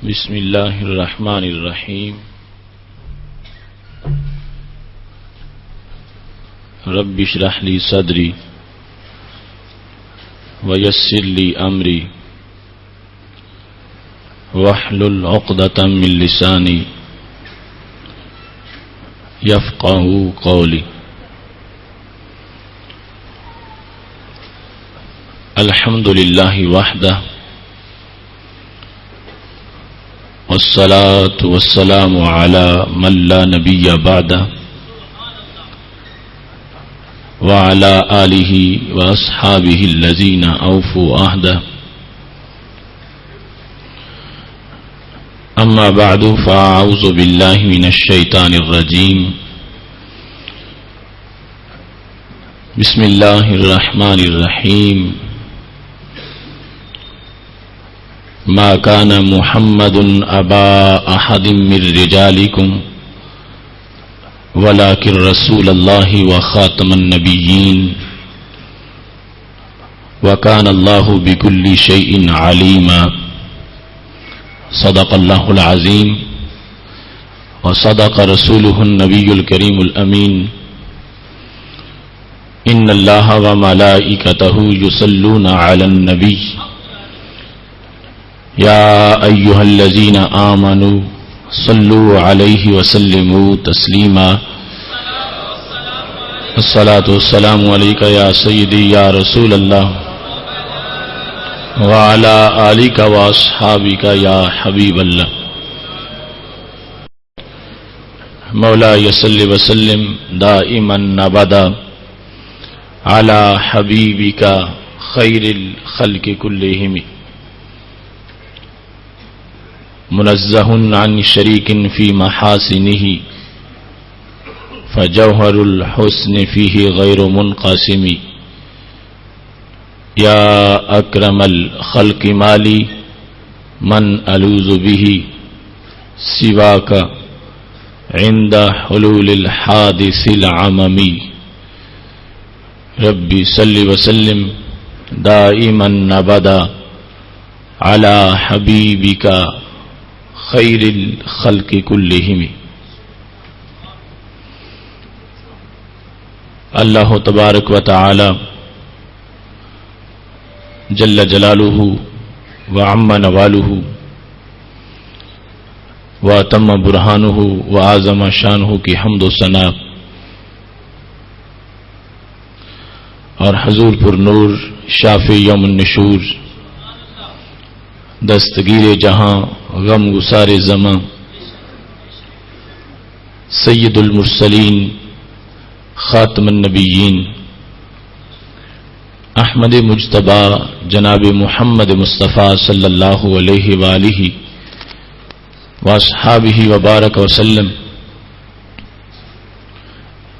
بسم اللہ الرحمن الرحیم رب اشرح لی صدری ویسر لی امری واحلل عقدۃ من لسانی یفقہوا قولی. الحمد للہ وحدہ والصلاة والسلام على من لا نبی بعدہ وعلى آلہ واصحابہ الذین اوفوا عہدہ. اما بعد فاعوذ باللہ من الشیطان الرجیم. بسم اللہ الرحمن الرحیم. ما كان محمد أبا أحد من رجالكم ولكن رسول الله وخاتم النبيين وكان الله بكل شيء عليما. صدق الله العظيم وصدق رسوله النبي الكريم الأمين. إن الله وملائكته يصلون على النبي یا ایھا الذین آمنوا صلوا علیہ وسلموا تسلیما. الصلاۃ والسلام علیک یا سیدی یا رسول اللہ وعلی آلک واصحابک یا حبیب اللہ. مولاي صل وسلم دائما ابدا علی حبیبک خیر الخلق کلہم منزہ عن شریک فی محاسنہ فجوہر الحسن فیہ غیر منقسم. یا اکرم الخلق مالی من الوذ بہ سواک عند حلول الحادث العممی. ربی صلی وسلم دائما ابدا علی حبیبک خیر الخلق کلہم. اللہ تبارک و تعالی جل جلالہ وعم نوالہ واتم برہانہ وعظم شانہ کی حمد و ثنا اور حضور پر نور شافع یوم النشور دستگیر جہاں غم گسار زماں سید المرسلین خاتم النبیین احمد مجتبی جناب محمد مصطفیٰ صلی اللہ علیہ وآلہ واصحابہ وبارک وسلم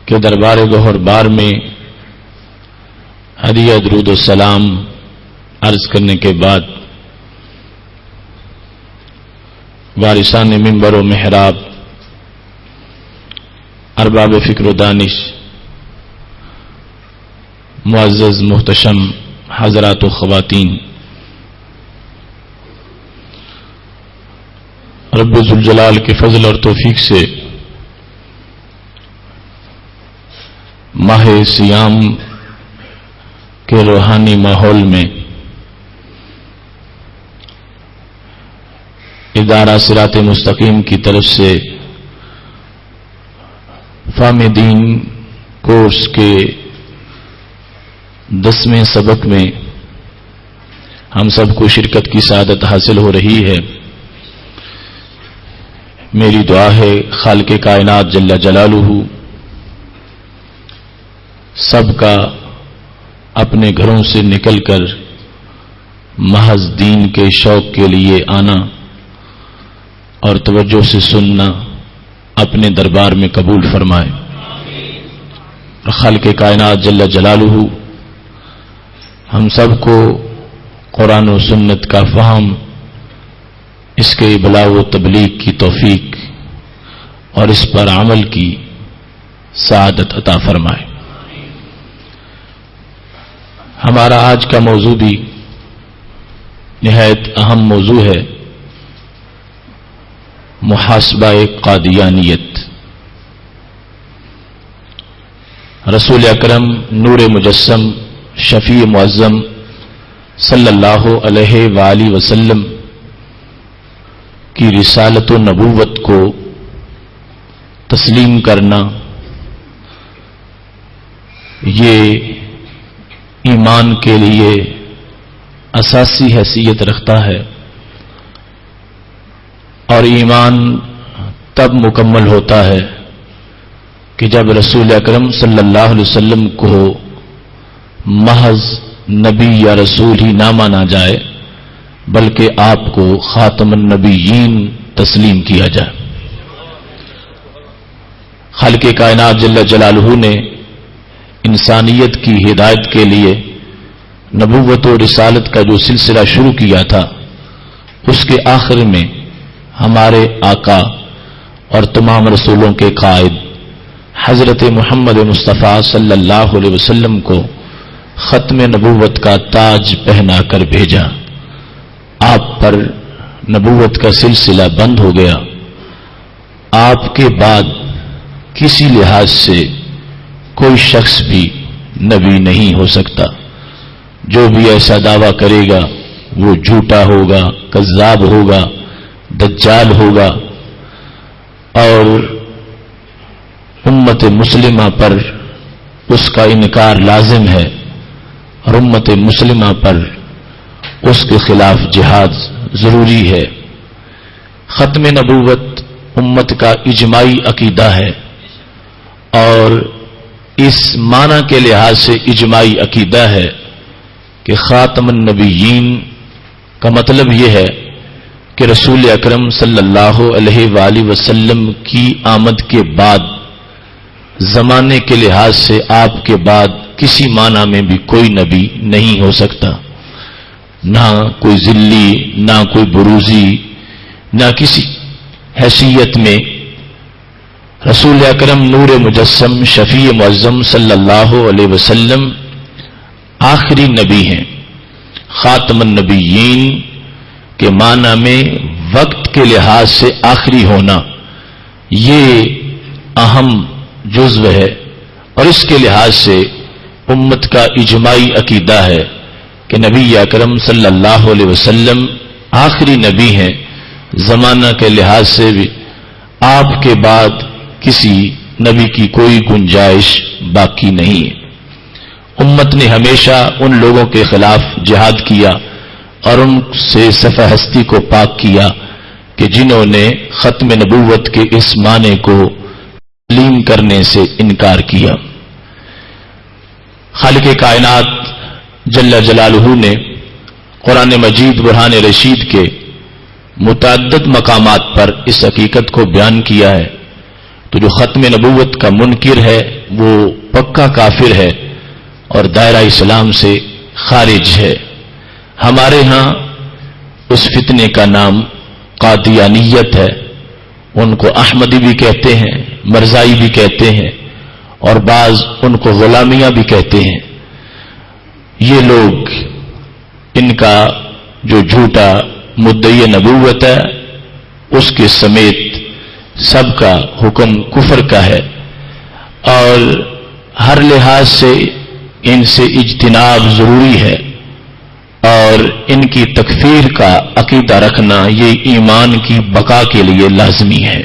کے دربار گوہر بار میں ہدیہ درود و سلام عرض کرنے کے بعد وارثان منبر و محراب، ارباب فکر و دانش، معزز محتشم حضرات و خواتین، رب ذوالجلال کے فضل اور توفیق سے ماہ صیام کے روحانی ماحول میں ادارہ صراط مستقیم کی طرف سے فہم دین کورس کے 10ویں سبق میں ہم سب کو شرکت کی سعادت حاصل ہو رہی ہے. میری دعا ہے خالق کائنات جل جلالہ سب کا اپنے گھروں سے نکل کر محض دین کے شوق کے لیے آنا اور توجہ سے سننا اپنے دربار میں قبول فرمائے. خالق کائنات جل جلالہ ہم سب کو قرآن و سنت کا فہم، اس کے ابلاغ و تبلیغ کی توفیق اور اس پر عمل کی سعادت عطا فرمائے. ہمارا آج کا موضوع بھی نہایت اہم موضوع ہے محاسبہ قادیانیت۔ رسول اکرم نور مجسم شفیع معظم صلی اللہ علیہ وآلہ وسلم کی رسالت و نبوت کو تسلیم کرنا یہ ایمان کے لیے اساسی حیثیت رکھتا ہے، اور ایمان تب مکمل ہوتا ہے کہ جب رسول اکرم صلی اللہ علیہ وسلم کو محض نبی یا رسول ہی نہ مانا جائے بلکہ آپ کو خاتم النبیین تسلیم کیا جائے۔ خالق کائنات جل جلالہ نے انسانیت کی ہدایت کے لیے نبوت و رسالت کا جو سلسلہ شروع کیا تھا، اس کے آخر میں ہمارے آقا اور تمام رسولوں کے قائد حضرت محمد مصطفیٰ صلی اللہ علیہ وسلم کو ختم نبوت کا تاج پہنا کر بھیجا۔ آپ پر نبوت کا سلسلہ بند ہو گیا۔ آپ کے بعد کسی لحاظ سے کوئی شخص بھی نبی نہیں ہو سکتا۔ جو بھی ایسا دعویٰ کرے گا وہ جھوٹا ہوگا، کذاب ہوگا، دجال ہوگا، اور امت مسلمہ پر اس کا انکار لازم ہے، اور امت مسلمہ پر اس کے خلاف جہاد ضروری ہے۔ ختم نبوت امت کا اجماعی عقیدہ ہے، اور اس معنی کے لحاظ سے اجماعی عقیدہ ہے کہ خاتم النبیین کا مطلب یہ ہے کہ رسول اکرم صلی اللہ علیہ وآلہ وسلم کی آمد کے بعد زمانے کے لحاظ سے آپ کے بعد کسی معنی میں بھی کوئی نبی نہیں ہو سکتا، نہ کوئی ذلی، نہ کوئی بروزی، نہ کسی حیثیت میں۔ رسول اکرم نور مجسم شفیع معظم صلی اللہ علیہ وسلم آخری نبی ہیں۔ خاتم النبیین کے معنی میں وقت کے لحاظ سے آخری ہونا یہ اہم جزو ہے، اور اس کے لحاظ سے امت کا اجماعی عقیدہ ہے کہ نبی اکرم صلی اللہ علیہ وسلم آخری نبی ہیں۔ زمانہ کے لحاظ سے بھی آپ کے بعد کسی نبی کی کوئی گنجائش باقی نہیں ہے۔ امت نے ہمیشہ ان لوگوں کے خلاف جہاد کیا اور ان سے صفحہ ہستی کو پاک کیا کہ جنہوں نے ختم نبوت کے اس معنی کو تسلیم کرنے سے انکار کیا۔ خالق کائنات جل جلالہ نے قرآن مجید برہان رشید کے متعدد مقامات پر اس حقیقت کو بیان کیا ہے، تو جو ختم نبوت کا منکر ہے وہ پکا کافر ہے اور دائرہ اسلام سے خارج ہے۔ ہمارے ہاں اس فتنے کا نام قادیانیت ہے۔ ان کو احمدی بھی کہتے ہیں، مرزائی بھی کہتے ہیں، اور بعض ان کو غلامیہ بھی کہتے ہیں۔ یہ لوگ، ان کا جو جھوٹا مدعی نبوت ہے اس کے سمیت سب کا حکم کفر کا ہے، اور ہر لحاظ سے ان سے اجتناب ضروری ہے، اور ان کی تکفیر کا عقیدہ رکھنا یہ ایمان کی بقا کے لیے لازمی ہے۔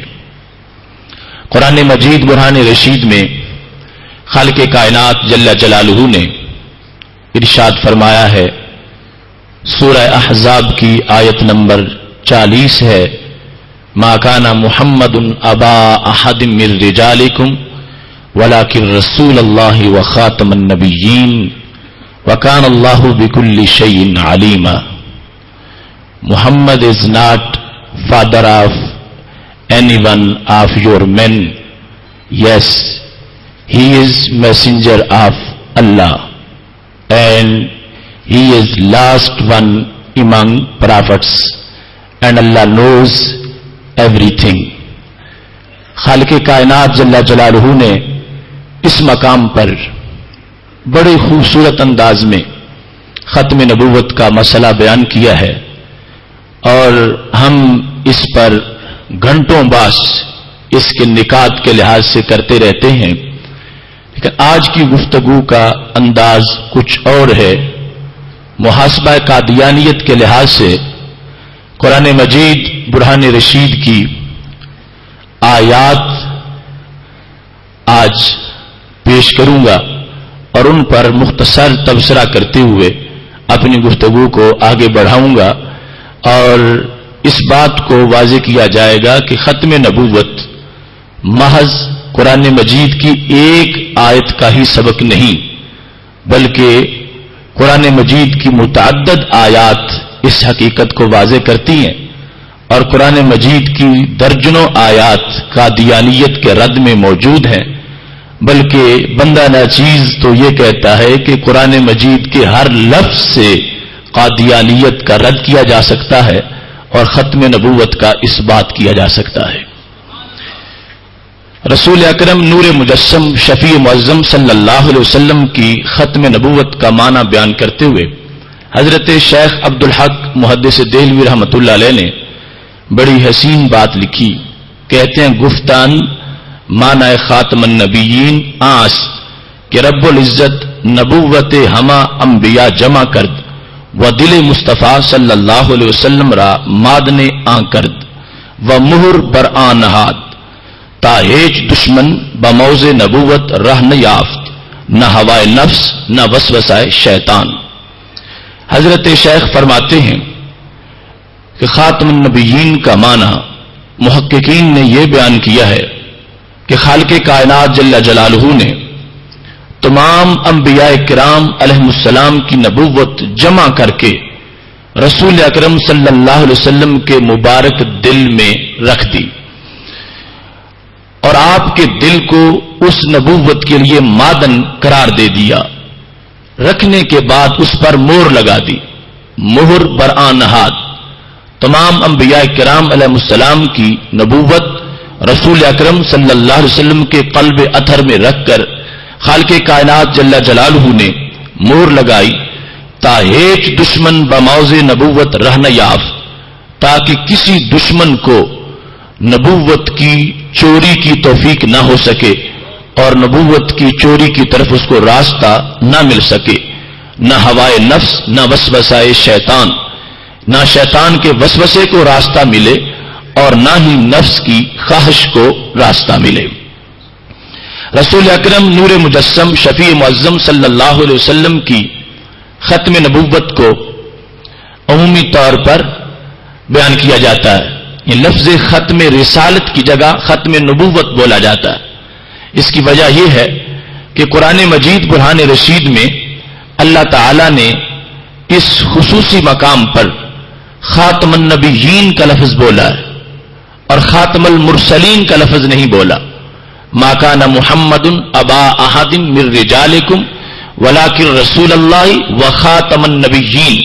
قرآن مجید برہان رشید میں خالق کائنات جل جلالہ نے ارشاد فرمایا ہے، سورہ احزاب کی آیت نمبر 40 ہے، ما کان محمد ابا احد من رجالکم ولکن رسول اللہ وخاتم النبیین وکان اللہ بکل شیء علیما۔ Muhammad is not father of anyone of your men. Yes, he is messenger of Allah, and he is last one among prophets, and Allah knows everything. خالق کائنات جل جلالہ نے اس مقام پر بڑے خوبصورت انداز میں ختم نبوت کا مسئلہ بیان کیا ہے، اور ہم اس پر گھنٹوں باس اس کے نکات کے لحاظ سے کرتے رہتے ہیں، لیکن آج کی گفتگو کا انداز کچھ اور ہے۔ محاسبہ قادیانیت کے لحاظ سے قرآن مجید برہان رشید کی آیات آج پیش کروں گا اور ان پر مختصر تبصرہ کرتے ہوئے اپنی گفتگو کو آگے بڑھاؤں گا، اور اس بات کو واضح کیا جائے گا کہ ختم نبوت محض قرآن مجید کی ایک آیت کا ہی سبق نہیں، بلکہ قرآن مجید کی متعدد آیات اس حقیقت کو واضح کرتی ہیں، اور قرآن مجید کی درجنوں آیات قادیانیت کے رد میں موجود ہیں۔ بلکہ بندہ ناچیز تو یہ کہتا ہے کہ قرآن مجید کے ہر لفظ سے قادیانیت کا رد کیا جا سکتا ہے اور ختم نبوت کا اس بات کیا جا سکتا ہے۔ رسول اکرم نور مجسم شفیع معظم صلی اللہ علیہ وسلم کی ختم نبوت کا معنی بیان کرتے ہوئے حضرت شیخ عبدالحق محدث دہلوی رحمۃ اللہ علیہ نے بڑی حسین بات لکھی۔ کہتے ہیں گفتان معنی خاتم النبیین آس کہ رب العزت نبوت ہما انبیاء جمع کرد و دل مصطفیٰ صلی اللہ علیہ وسلم را مادن آن کرد و مہر بر آن نہاد تا ہیچ دشمن بموز نبوت رہ نہ یافت، نہ ہوائے نفس نہ وسوسائے شیطان۔ حضرت شیخ فرماتے ہیں کہ خاتم النبیین کا معنی محققین نے یہ بیان کیا ہے کہ خالق کائنات جل جلالہ نے تمام انبیاء کرام علیہ السلام کی نبوت جمع کر کے رسول اکرم صلی اللہ علیہ وسلم کے مبارک دل میں رکھ دی، اور آپ کے دل کو اس نبوت کے لیے مادن قرار دے دیا۔ رکھنے کے بعد اس پر مہر لگا دی، مہر برآں نہاد۔ تمام انبیاء کرام علیہ السلام کی نبوت رسول اکرم صلی اللہ علیہ وسلم کے قلب اطہر میں رکھ کر خالق کائنات جل جلالہ نے مہر لگائی تا ہیچ دشمن بموز نبوت رہ نہ یافت، تاکہ کسی دشمن کو نبوت کی چوری کی توفیق نہ ہو سکے اور نبوت کی چوری کی طرف اس کو راستہ نہ مل سکے، نہ ہوائے نفس نہ وسوسائے شیطان، نہ شیطان کے وسوسے کو راستہ ملے اور نہ ہی نفس کی خواہش کو راستہ ملے۔ رسول اکرم نور مجسم شفیع معظم صلی اللہ علیہ وسلم کی ختم نبوت کو عمومی طور پر بیان کیا جاتا ہے۔ یہ لفظ ختم رسالت کی جگہ ختم نبوت بولا جاتا ہے۔ اس کی وجہ یہ ہے کہ قرآن مجید برہان رشید میں اللہ تعالی نے اس خصوصی مقام پر خاتم النبیین کا لفظ بولا ہے اور خاتم المرسلین کا لفظ نہیں بولا۔ ما کان محمد ابا احد من رجالکم ولکن رسول اللہ و خاتم النبیین۔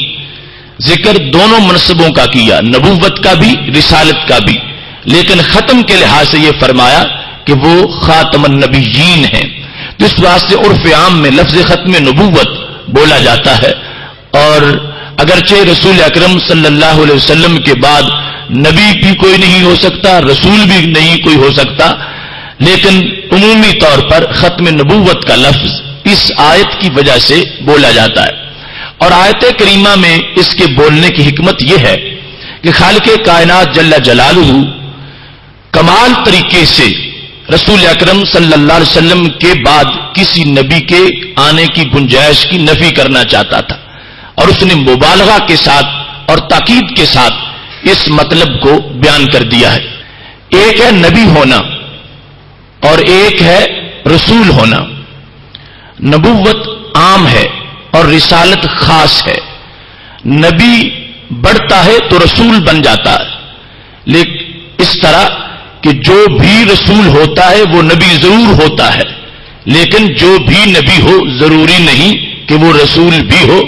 ذکر دونوں منصبوں کا کیا، نبوت کا بھی رسالت کا بھی، لیکن ختم کے لحاظ سے یہ فرمایا کہ وہ خاتم النبیین ہیں۔ تو اس واسطے عرف عام میں لفظ ختم نبوت بولا جاتا ہے، اور اگرچہ رسول اکرم صلی اللہ علیہ وسلم کے بعد نبی بھی کوئی نہیں ہو سکتا، رسول بھی نہیں کوئی ہو سکتا، لیکن عمومی طور پر ختم نبوت کا لفظ اس آیت کی وجہ سے بولا جاتا ہے۔ اور آیت کریمہ میں اس کے بولنے کی حکمت یہ ہے کہ خالق کائنات جل جلالہ کمال طریقے سے رسول اکرم صلی اللہ علیہ وسلم کے بعد کسی نبی کے آنے کی گنجائش کی نفی کرنا چاہتا تھا، اور اس نے مبالغہ کے ساتھ اور تاکید کے ساتھ اس مطلب کو بیان کر دیا ہے۔ ایک ہے نبی ہونا اور ایک ہے رسول ہونا۔ نبوت عام ہے اور رسالت خاص ہے۔ نبی بڑھتا ہے تو رسول بن جاتا ہے، لیکن اس طرح کہ جو بھی رسول ہوتا ہے وہ نبی ضرور ہوتا ہے، لیکن جو بھی نبی ہو ضروری نہیں کہ وہ رسول بھی ہو،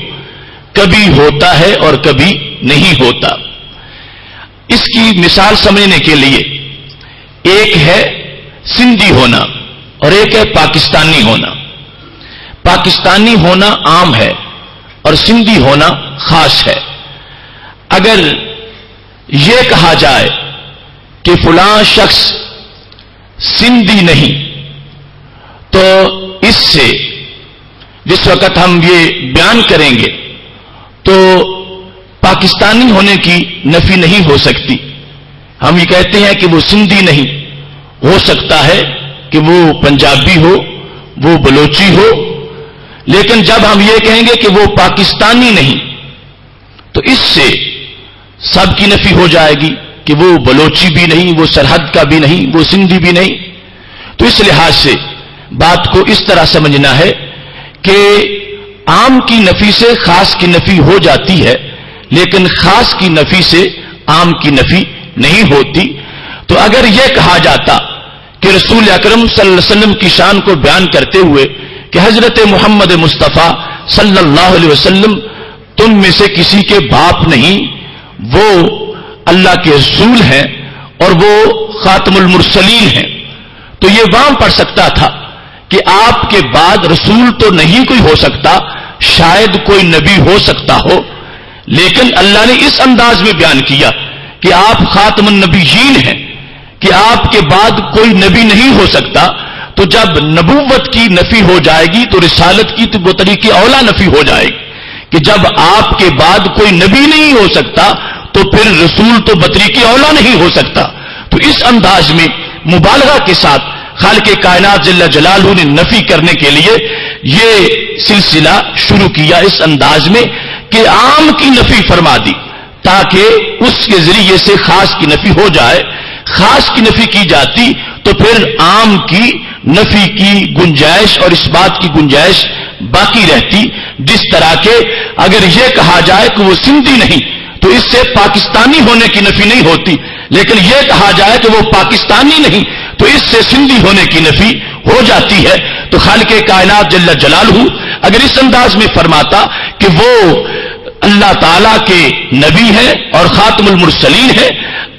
کبھی ہوتا ہے اور کبھی نہیں ہوتا۔ اس کی مثال سمجھنے کے لیے ایک ہے سندھی ہونا اور ایک ہے پاکستانی ہونا۔ پاکستانی ہونا عام ہے اور سندھی ہونا خاص ہے۔ اگر یہ کہا جائے کہ فلاں شخص سندھی نہیں، تو اس سے جس وقت ہم یہ بیان کریں گے تو پاکستانی ہونے کی نفی نہیں ہو سکتی. ہم یہ کہتے ہیں کہ وہ سندھی نہیں، ہو سکتا ہے کہ وہ پنجابی ہو، وہ بلوچی ہو، لیکن جب ہم یہ کہیں گے کہ وہ پاکستانی نہیں تو اس سے سب کی نفی ہو جائے گی کہ وہ بلوچی بھی نہیں، وہ سرحد کا بھی نہیں، وہ سندھی بھی نہیں. تو اس لحاظ سے بات کو اس طرح سمجھنا ہے کہ عام کی نفی سے خاص کی نفی ہو جاتی ہے، لیکن خاص کی نفی سے عام کی نفی نہیں ہوتی. تو اگر یہ کہا جاتا کہ رسول اکرم صلی اللہ علیہ وسلم کی شان کو بیان کرتے ہوئے کہ حضرت محمد مصطفیٰ صلی اللہ علیہ وسلم تم میں سے کسی کے باپ نہیں، وہ اللہ کے رسول ہیں اور وہ خاتم المرسلین ہیں، تو یہ وہاں پڑھ سکتا تھا کہ آپ کے بعد رسول تو نہیں کوئی ہو سکتا، شاید کوئی نبی ہو سکتا ہو، لیکن اللہ نے اس انداز میں بیان کیا کہ آپ خاتم النبیین ہیں، کہ آپ کے بعد کوئی نبی نہیں ہو سکتا. تو جب نبوت کی نفی ہو جائے گی تو رسالت کی تو بطریق اولا نفی ہو جائے گی کہ جب آپ کے بعد کوئی نبی نہیں ہو سکتا تو پھر رسول تو بطریق اولا نہیں ہو سکتا. تو اس انداز میں مبالغہ کے ساتھ خالق کائنات جل جلالہ نے نفی کرنے کے لیے یہ سلسلہ شروع کیا اس انداز میں کہ عام کی نفی فرما دی تاکہ اس کے ذریعے سے خاص کی نفی ہو جائے. خاص کی نفی کی جاتی تو پھر عام کی نفی کی گنجائش اور اس بات کی گنجائش باقی رہتی. جس طرح کے اگر یہ کہا جائے کہ وہ سندھی نہیں تو اس سے پاکستانی ہونے کی نفی نہیں ہوتی، لیکن یہ کہا جائے کہ وہ پاکستانی نہیں تو اس سے سندھی ہونے کی نفی ہو جاتی ہے. تو خالق کائنات جل جلالہ اگر اس انداز میں فرماتا کہ وہ اللہ تعالی کے نبی ہیں اور خاتم المرسلین ہیں،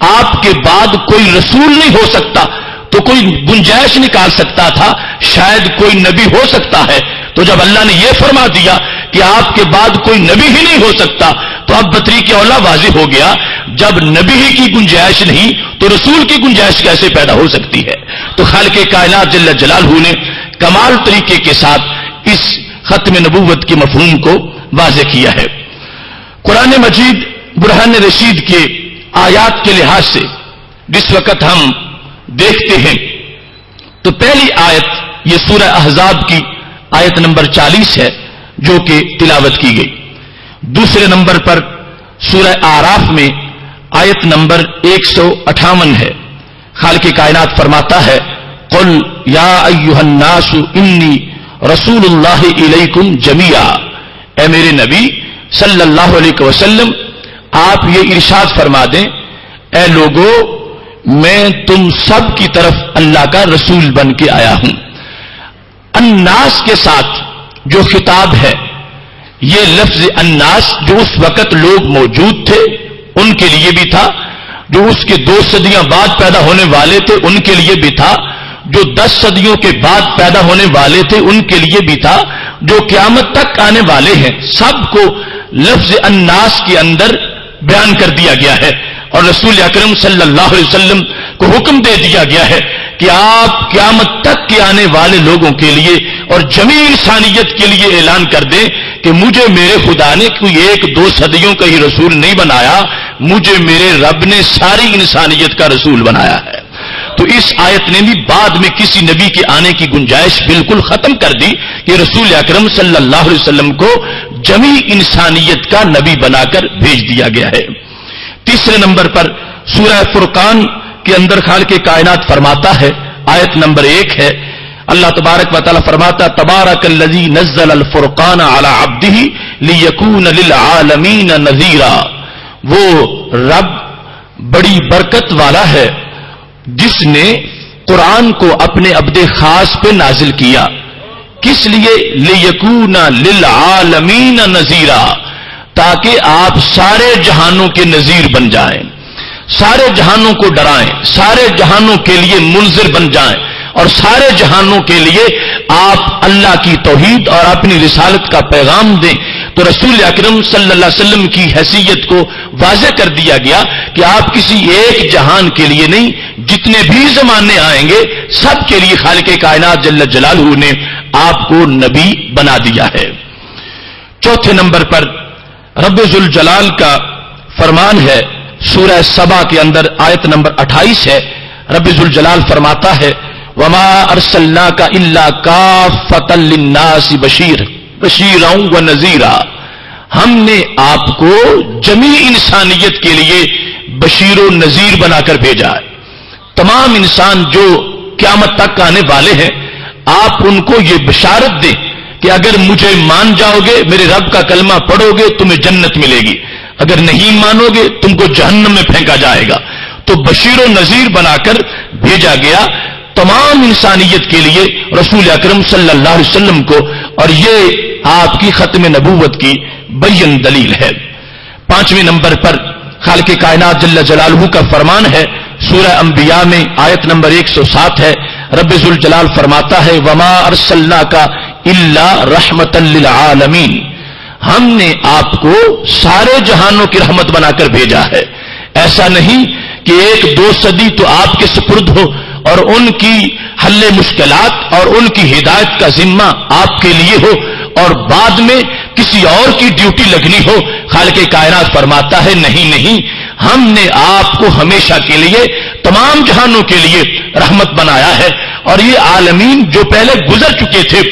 آپ کے بعد کوئی رسول نہیں ہو سکتا، تو کوئی گنجائش نکال سکتا تھا شاید کوئی نبی ہو سکتا ہے. تو جب اللہ نے یہ فرما دیا کہ آپ کے بعد کوئی نبی ہی نہیں ہو سکتا تو اب بطریق اولا واضح ہو گیا جب نبی ہی کی گنجائش نہیں تو رسول کی گنجائش کیسے پیدا ہو سکتی ہے. تو خالق کائنات جل جلالہ نے کمال طریقے کے ساتھ اس ختم نبوت کے مفہوم کو واضح کیا ہے. قرآن مجید برہان رشید کے آیات کے لحاظ سے جس وقت ہم دیکھتے ہیں تو پہلی آیت یہ سورہ احزاب کی آیت نمبر 40 ہے جو کہ تلاوت کی گئی. دوسرے نمبر پر سورہ آراف میں آیت نمبر 158 ہے. خالق کائنات فرماتا ہے قل یا ایھا الناس انی رسول اللہ الیکم جمیعا، اے میرے نبی صلی اللہ علیہ وسلم آپ یہ ارشاد فرما دیں اے لوگو میں تم سب کی طرف اللہ کا رسول بن کے آیا ہوں. الناس کے ساتھ جو خطاب ہے یہ لفظ الناس جو اس وقت لوگ موجود تھے ان کے لیے بھی تھا، جو اس کے 2 صدیاں بعد پیدا ہونے والے تھے ان کے لیے بھی تھا، جو 10 صدیوں کے بعد پیدا ہونے والے تھے ان کے لیے بھی تھا، جو قیامت تک آنے والے ہیں سب کو لفظ الناس کے اندر بیان کر دیا گیا ہے. اور رسول اکرم صلی اللہ علیہ وسلم کو حکم دے دیا گیا ہے کہ آپ قیامت تک کے آنے والے لوگوں کے لیے اور جمیع انسانیت کے لیے اعلان کر دیں کہ مجھے میرے خدا نے کوئی 1-2 صدیوں کا ہی رسول نہیں بنایا، مجھے میرے رب نے ساری انسانیت کا رسول بنایا ہے. تو اس آیت نے بھی بعد میں کسی نبی کے آنے کی گنجائش بالکل ختم کر دی کہ رسول اکرم صلی اللہ علیہ وسلم کو جمیع انسانیت کا نبی بنا کر بھیج دیا گیا ہے. تیسرے نمبر پر سورہ فرقان کے اندر خالق کائنات فرماتا ہے آیت نمبر 1 ہے اللہ تبارک و تعالی فرماتا تبارک الذی نزل الفرقان علی عبدہ لیکون للعالمین نذیرا، وہ رب بڑی برکت والا ہے جس نے قرآن کو اپنے عبد خاص پہ نازل کیا. کس لیے؟ لیکون للعالمین نذیرا، تاکہ آپ سارے جہانوں کے نذیر بن جائیں، سارے جہانوں کو ڈرائیں، سارے جہانوں کے لیے منذر بن جائیں اور سارے جہانوں کے لیے آپ اللہ کی توحید اور اپنی رسالت کا پیغام دیں. تو رسول اکرم صلی اللہ علیہ وسلم کی حیثیت کو واضح کر دیا گیا کہ آپ کسی ایک جہان کے لیے نہیں جتنے بھی زمانے آئیں گے سب کے لیے خالق کائنات جل جلالہ نے آپ کو نبی بنا دیا ہے۔ چوتھے نمبر پر رب ذوالجلال کا فرمان ہے، سورہ سبا کے اندر آیت نمبر 28 ہے۔ رب ذوالجلال فرماتا ہے وما ارسلناک الا کافۃ للناس بشیرا ونذیرا، ہم نے آپ کو جمیع انسانیت کے لیے بشیر و نذیر بنا کر بھیجا ہے۔ تمام انسان جو قیامت تک آنے والے ہیں آپ ان کو یہ بشارت دیں کہ اگر مجھے مان جاؤ گے، میرے رب کا کلمہ پڑھو گے، تمہیں جنت ملے گی، اگر نہیں مانو گے تم کو جہنم میں پھینکا جائے گا۔ تو بشیر و نذیر بنا کر بھیجا گیا تمام انسانیت کے لیے رسول اکرم صلی اللہ علیہ وسلم کو، اور یہ آپ کی ختم نبوت کی بین دلیل ہے۔ پانچویں نمبر پر خالق کائنات جل جلالہ کا فرمان ہے، سورہ انبیاء میں آیت نمبر 107 ہے۔ رب ذوالجلال فرماتا ہے وما ارسلناک الا رحمۃ للعالمین، ہم نے آپ کو سارے جہانوں کی رحمت بنا کر بھیجا ہے۔ ایسا نہیں کہ ایک دو صدی تو آپ کے سپرد ہو اور ان کی حل مشکلات اور ان کی ہدایت کا ذمہ آپ کے لیے ہو اور بعد میں کسی اور کی ڈیوٹی لگنی ہو۔ خالق کائنات فرماتا ہے نہیں نہیں، ہم نے آپ کو ہمیشہ کے لیے تمام جہانوں کے لیے رحمت بنایا ہے، اور یہ عالمین جو پہلے گزر چکے تھے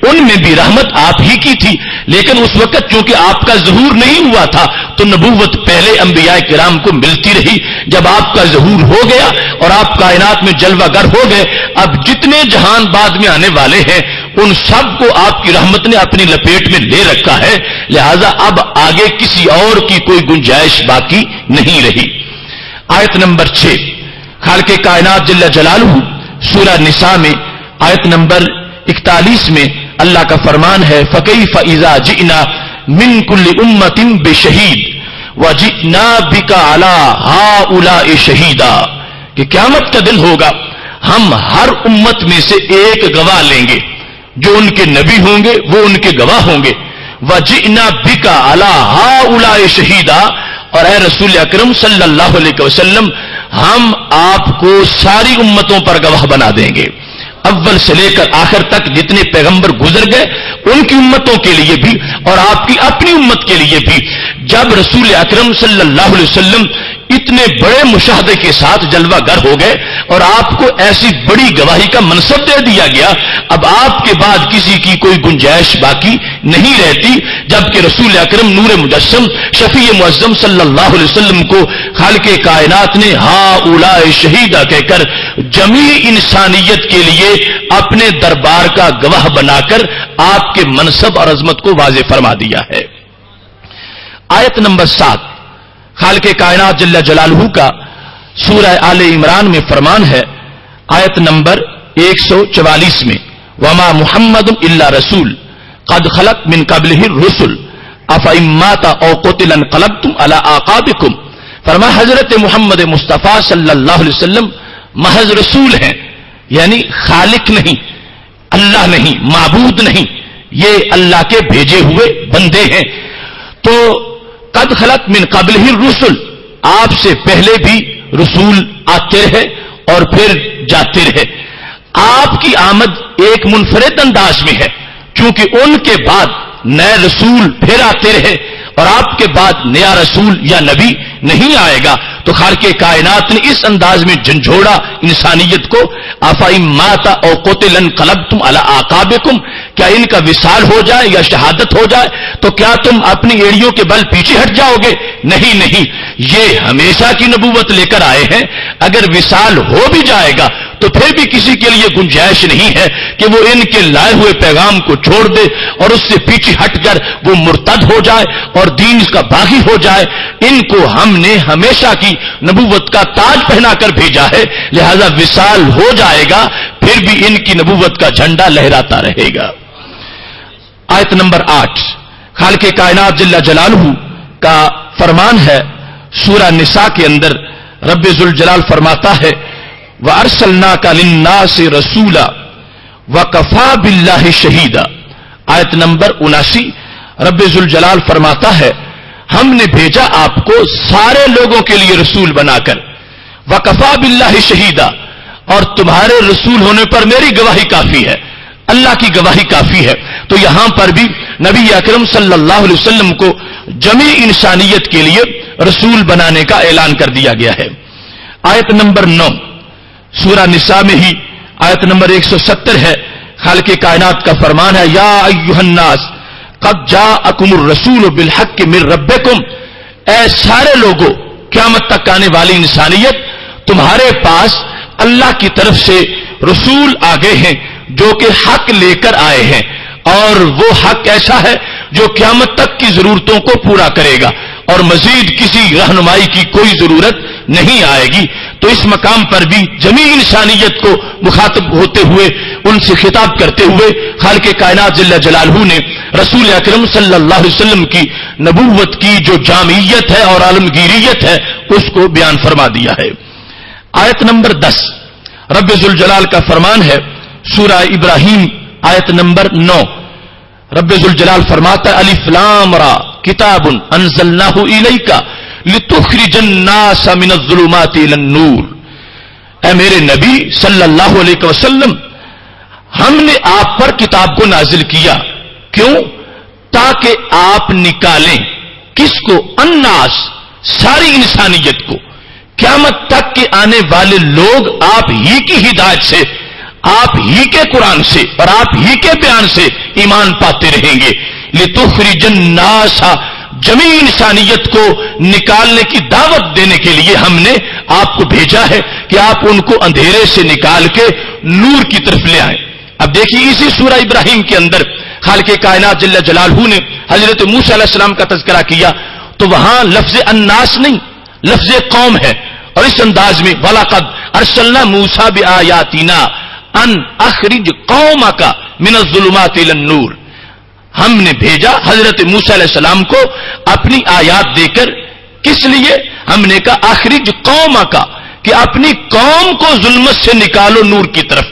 ان میں بھی رحمت آپ ہی کی تھی، لیکن اس وقت چونکہ آپ کا ظہور نہیں ہوا تھا تو نبوت پہلے انبیاء کرام کو ملتی رہی۔ جب آپ کا ظہور ہو گیا اور آپ کائنات میں جلوہ گر ہو گئے، اب جتنے جہان بعد میں آنے والے ہیں ان سب کو آپ کی رحمت نے اپنی لپیٹ میں لے رکھا ہے، لہذا اب آگے کسی اور کی کوئی گنجائش باقی نہیں رہی۔ آیت نمبر 6 خالق کائنات جل جلالہ سورہ نساء میں آیت نمبر 41 میں اللہ کا فرمان ہے فَكَيْفَ إِذَا جِئْنَا مِن كُلِّ أُمَّةٍ بِشَهِيدٍ وَجِئْنَا بِكَ عَلَى هَؤُلَاءِ شَهِيدًا، کہ قیامت کا دن ہوگا ہم ہر امت میں سے ایک گواہ لیں گے، جو ان کے نبی ہوں گے وہ ان کے گواہ ہوں گے۔ وَجِئْنَا بِكَ عَلَى هَؤُلَاءِ شَهِيدًا، اور اے رسول اکرم صلی اللہ علیہ وسلم ہم آپ کو ساری امتوں پر گواہ بنا دیں گے، اول سے لے کر آخر تک جتنے پیغمبر گزر گئے ان کی امتوں کے لیے بھی اور آپ کی اپنی امت کے لیے بھی۔ جب رسول اکرم صلی اللہ علیہ وسلم اتنے بڑے مشاہدے کے ساتھ جلوہ گر ہو گئے اور آپ کو ایسی بڑی گواہی کا منصب دے دیا گیا، اب آپ کے بعد کسی کی کوئی گنجائش باقی نہیں رہتی، جبکہ رسول اکرم نور مجسم شفیع معظم صلی اللہ علیہ وسلم کو خالق کائنات نے ہؤلاء شہیدہ کہہ کر جمیع انسانیت کے لیے اپنے دربار کا گواہ بنا کر آپ کے منصب اور عظمت کو واضح فرما دیا ہے۔ آیت نمبر 7 خالق کائنات جل جلالہ کا سورہ آل عمران میں فرمان ہے، آیت نمبر 144 میں وما محمد الا رسول قد خلت من قبلہ الرسل افئن مات او قتل انقلبتم علی اعقابکم، فرمایا حضرت محمد مصطفیٰ صلی اللہ علیہ وسلم محض رسول ہیں، یعنی خالق نہیں، اللہ نہیں، معبود نہیں، یہ اللہ کے بھیجے ہوئے بندے ہیں۔ تو قد خلت من قبلہ الرسل، آپ سے پہلے بھی رسول آتے رہے اور پھر جاتے رہے، آپ کی آمد ایک منفرد انداز میں ہے، کیونکہ ان کے بعد نئے رسول پھر آتے رہے اور آپ کے بعد نیا رسول یا نبی نہیں آئے گا، تو خالق کائنات نے اس انداز میں جھنجھوڑا انسانیت کو، افئن مات او قتل انقلبتم علی اعقابکم، کیا ان کا وصال ہو جائے یا شہادت ہو جائے تو کیا تم اپنی ایڑیوں کے بل پیچھے ہٹ جاؤ گے؟ نہیں نہیں، یہ ہمیشہ کی نبوت لے کر آئے ہیں، اگر وصال ہو بھی جائے گا تو پھر بھی کسی کے لیے گنجائش نہیں ہے کہ وہ ان کے لائے ہوئے پیغام کو چھوڑ دے اور اس سے پیچھے ہٹ کر وہ مرتد ہو جائے اور دین کا باغی ہو جائے۔ ان کو ہم نے ہمیشہ کی نبوت کا تاج پہنا کر بھیجا ہے، لہذا وصال ہو جائے گا پھر بھی ان کی نبوت کا جھنڈا لہراتا رہے گا۔ آیت نمبر 8 خالق کائنات جل جلالہ کا فرمان ہے، سورہ نساء کے اندر رب ذوالجلال فرماتا ہے وَأَرْسَلْنَاكَ لِلنَّاسِ رَسُولًا وَكَفَى بِاللَّهِ شَهِيدًا، آیت نمبر 79 رب ذوالجلال فرماتا ہے ہم نے بھیجا آپ کو سارے لوگوں کے لیے رسول بنا کر، وکفا باللہ شہیدا، اور تمہارے رسول ہونے پر میری گواہی کافی ہے، اللہ کی گواہی کافی ہے۔ تو یہاں پر بھی نبی اکرم صلی اللہ علیہ وسلم کو جمیع انسانیت کے لیے رسول بنانے کا اعلان کر دیا گیا ہے۔ آیت نمبر 9 سورہ نساء میں ہی آیت نمبر 170 ہے، خالق کائنات کا فرمان ہے، یا ایھا الناس قد جاءکم الرسول بالحق من ربکم، اے سارے لوگوں، قیامت تک آنے والی انسانیت، تمہارے پاس اللہ کی طرف سے رسول آگے ہیں جو کہ حق لے کر آئے ہیں، اور وہ حق ایسا ہے جو قیامت تک کی ضرورتوں کو پورا کرے گا اور مزید کسی رہنمائی کی کوئی ضرورت نہیں آئے گی۔ تو اس مقام پر بھی جمیع انسانیت کو مخاطب ہوتے ہوئے، ان سے خطاب کرتے ہوئے، خالق کائنات جل جلالہ نے رسول اکرم صلی اللہ علیہ وسلم کی نبوت کی جو جامعیت ہے اور عالمگیریت ہے اس کو بیان فرما دیا ہے۔ آیت نمبر 10 رب ذوالجلال کا فرمان ہے، سورہ ابراہیم آیت نمبر 9، رب ذوالجلال فرماتا ہے، الف لام را کتاب انزلناہ الیک لتخرج الناس من الظلمات الى النور، اے میرے نبی صلی اللہ علیہ وسلم، ہم نے آپ پر کتاب کو نازل کیا، کیوں؟ تاکہ آپ نکالیں کس کو؟ الناس، ساری انسانیت کو، قیامت تک کے آنے والے لوگ آپ ہی کی ہدایت سے، آپ ہی کے قرآن سے اور آپ ہی کے بیان سے ایمان پاتے رہیں گے۔ لتخرج الناس، جمیع انسانیت کو نکالنے کی دعوت دینے کے لیے ہم نے آپ کو بھیجا ہے کہ آپ ان کو اندھیرے سے نکال کے نور کی طرف لے آئیں۔ اب دیکھیے اسی سورہ ابراہیم کے اندر خالق کائنات جل جلالہ نے حضرت موسیٰ علیہ السلام کا تذکرہ کیا تو وہاں لفظ الناس نہیں، لفظ قوم ہے، اور اس انداز میں وَلَقَدْ أَرْسَلْنَا مُوسَىٰ بِآيَاتِنَا أَنْ أَخْرِجْ قَوْمَكَ مِنَ الظُّلُمَاتِ إِلَى النُّورِ، ہم نے بھیجا حضرت موسیٰ علیہ السلام کو اپنی آیات دے کر، کس لیے؟ ہم نے کہا اخرج قومک، کہ اپنی قوم کو ظلمت سے نکالو نور کی طرف۔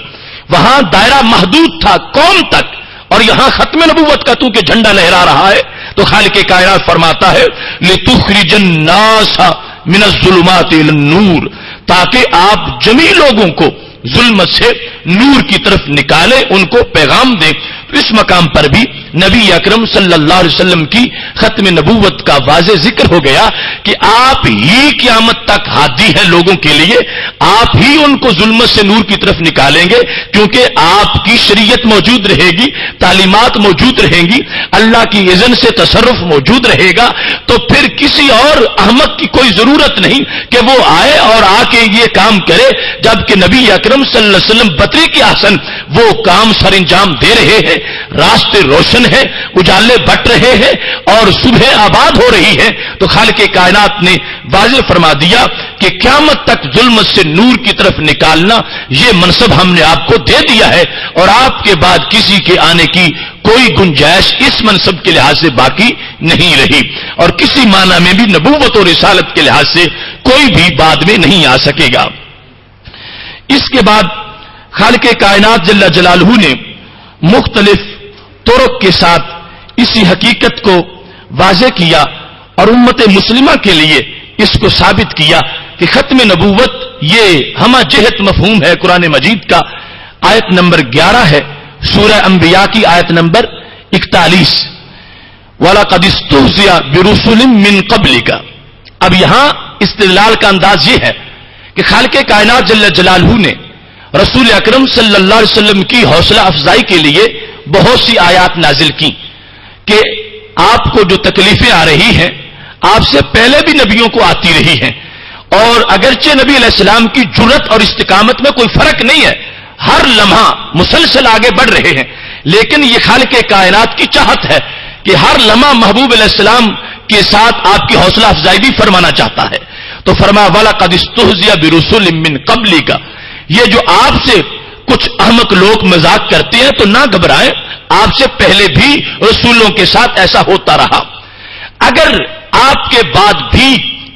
وہاں دائرہ محدود تھا قوم تک، اور یہاں ختم نبوت کا تو کہ جھنڈا لہرا رہا ہے، تو خالق کائنات فرماتا ہے لتخرج الناس من الظلمات الى النور، تاکہ آپ جمیع لوگوں کو ظلمت سے نور کی طرف نکالیں، ان کو پیغام دیں۔ اس مقام پر بھی نبی اکرم صلی اللہ علیہ وسلم کی ختم نبوت کا واضح ذکر ہو گیا کہ آپ ہی قیامت تک ہادی ہے لوگوں کے لیے، آپ ہی ان کو ظلمت سے نور کی طرف نکالیں گے، کیونکہ آپ کی شریعت موجود رہے گی، تعلیمات موجود رہیں گی، اللہ کی اذن سے تصرف موجود رہے گا، تو پھر کسی اور احمق کی کوئی ضرورت نہیں کہ وہ آئے اور آ کے یہ کام کرے، جبکہ نبی اکرم صلی اللہ علیہ وسلم بطریق احسن وہ کام سر انجام دے رہے ہیں، راستے روشن ہیں، اجالے بٹ رہے ہیں اور صبح آباد ہو رہی ہے۔ تو خالق کائنات نے واضح فرما دیا کہ قیامت تک ظلمت سے نور کی طرف نکالنا یہ منصب ہم نے آپ کو دے دیا ہے، اور آپ کے بعد کسی کے آنے کی کوئی گنجائش اس منصب کے لحاظ سے باقی نہیں رہی، اور کسی معنی میں بھی نبوت اور رسالت کے لحاظ سے کوئی بھی بعد میں نہیں آ سکے گا۔ اس کے بعد خالق کائنات جل جلالہ نے مختلف طرق کے ساتھ اسی حقیقت کو واضح کیا اور امت مسلمہ کے لیے اس کو ثابت کیا کہ ختم نبوت یہ ہمہ جہت مفہوم ہے قرآن مجید کا۔ آیت نمبر 11 ہے سورہ انبیاء کی، آیت نمبر 41، وَلَقَدِ اسْتُهْزِئَ بِرُسُلٍ مِّن قَبْلِكَ۔ اب یہاں استدلال کا انداز یہ ہے کہ خالق کائنات جل جلالہ نے رسول اکرم صلی اللہ علیہ وسلم کی حوصلہ افزائی کے لیے بہت سی آیات نازل کی کہ آپ کو جو تکلیفیں آ رہی ہیں آپ سے پہلے بھی نبیوں کو آتی رہی ہیں، اور اگرچہ نبی علیہ السلام کی جرأت اور استقامت میں کوئی فرق نہیں ہے، ہر لمحہ مسلسل آگے بڑھ رہے ہیں، لیکن یہ خالق کائنات کی چاہت ہے کہ ہر لمحہ محبوب علیہ السلام کے ساتھ آپ کی حوصلہ افزائی بھی فرمانا چاہتا ہے۔ تو فرمایا وَلَقَدِ اسْتُهْزِئَ بِرُسُلٍ مِّن قَبْلِكَ، یہ جو آپ سے کچھ احمق لوگ مذاق کرتے ہیں تو نہ گھبرائیں، آپ سے پہلے بھی رسولوں کے ساتھ ایسا ہوتا رہا۔ اگر آپ کے بعد بھی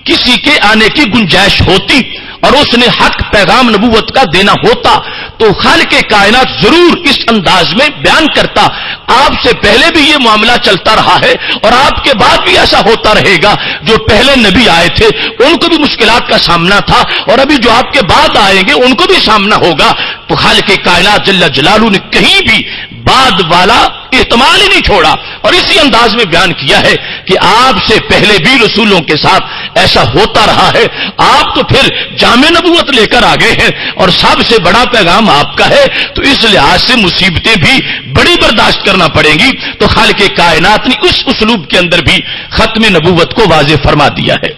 کسی کے آنے کی گنجائش ہوتی اور اس نے حق پیغام نبوت کا دینا ہوتا تو خالق کائنات ضرور اس انداز میں بیان کرتا، آپ سے پہلے بھی یہ معاملہ چلتا رہا ہے اور آپ کے بعد بھی ایسا ہوتا رہے گا. جو پہلے نبی آئے تھے ان کو بھی مشکلات کا سامنا تھا اور ابھی جو آپ کے بعد آئیں گے ان کو بھی سامنا ہوگا. تو خالق کائنات جل جلالہ نے کہیں بھی بعد والا احتمال ہی نہیں چھوڑا اور اسی انداز میں بیان کیا ہے کہ آپ سے پہلے بھی رسولوں کے ساتھ ایسا ہوتا رہا ہے. آپ تو پھر جامع نبوت لے کر آ گئے ہیں اور سب سے بڑا پیغام آپ کا ہے، تو اس لحاظ سے مصیبتیں بھی بڑی برداشت کرنا پڑیں گی. تو خالق کائنات نے اس اسلوب کے اندر بھی ختم نبوت کو واضح فرما دیا ہے.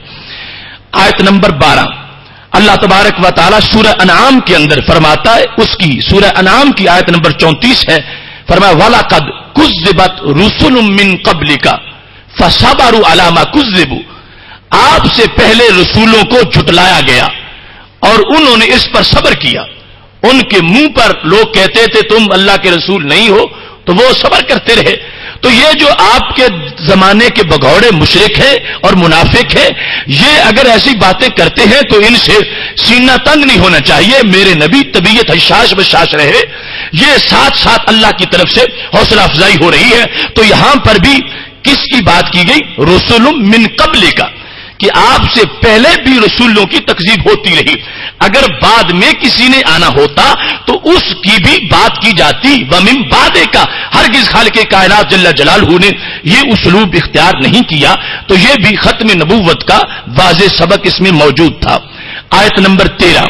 آیت نمبر 12 اللہ تبارک و تعالی سورہ انعام کے اندر فرماتا ہے، اس کی سورہ انعام کی آیت نمبر 34 ہے، فرمایا وَلَقَدْ كُذِّبَتْ رُسُلٌ مِّن قَبْلِكَ فَصَبَرُوا عَلَىٰ مَا كُذِّبُوا. آپ سے پہلے رسولوں کو جھٹلایا گیا اور انہوں نے اس پر صبر کیا. ان کے منہ پر لوگ کہتے تھے تم اللہ کے رسول نہیں ہو، تو وہ صبر کرتے رہے. تو یہ جو آپ کے زمانے کے بگوڑے مشرک ہیں اور منافق ہیں، یہ اگر ایسی باتیں کرتے ہیں تو ان سے سینہ تنگ نہیں ہونا چاہیے. میرے نبی طبیعت حشاش بشاش رہے، یہ ساتھ ساتھ اللہ کی طرف سے حوصلہ افزائی ہو رہی ہے. تو یہاں پر بھی کس کی بات کی گئی؟ رسول من قبل کا، کہ آپ سے پہلے بھی رسولوں کی تکذیب ہوتی رہی. اگر بعد میں کسی نے آنا ہوتا تو اس کی بھی بات کی جاتی. ومن بعد کا ہرگز خالق کائنات جل جلالہ نے یہ اسلوب اختیار نہیں کیا. تو یہ بھی ختم نبوت کا واضح سبق اس میں موجود تھا. آیت نمبر 13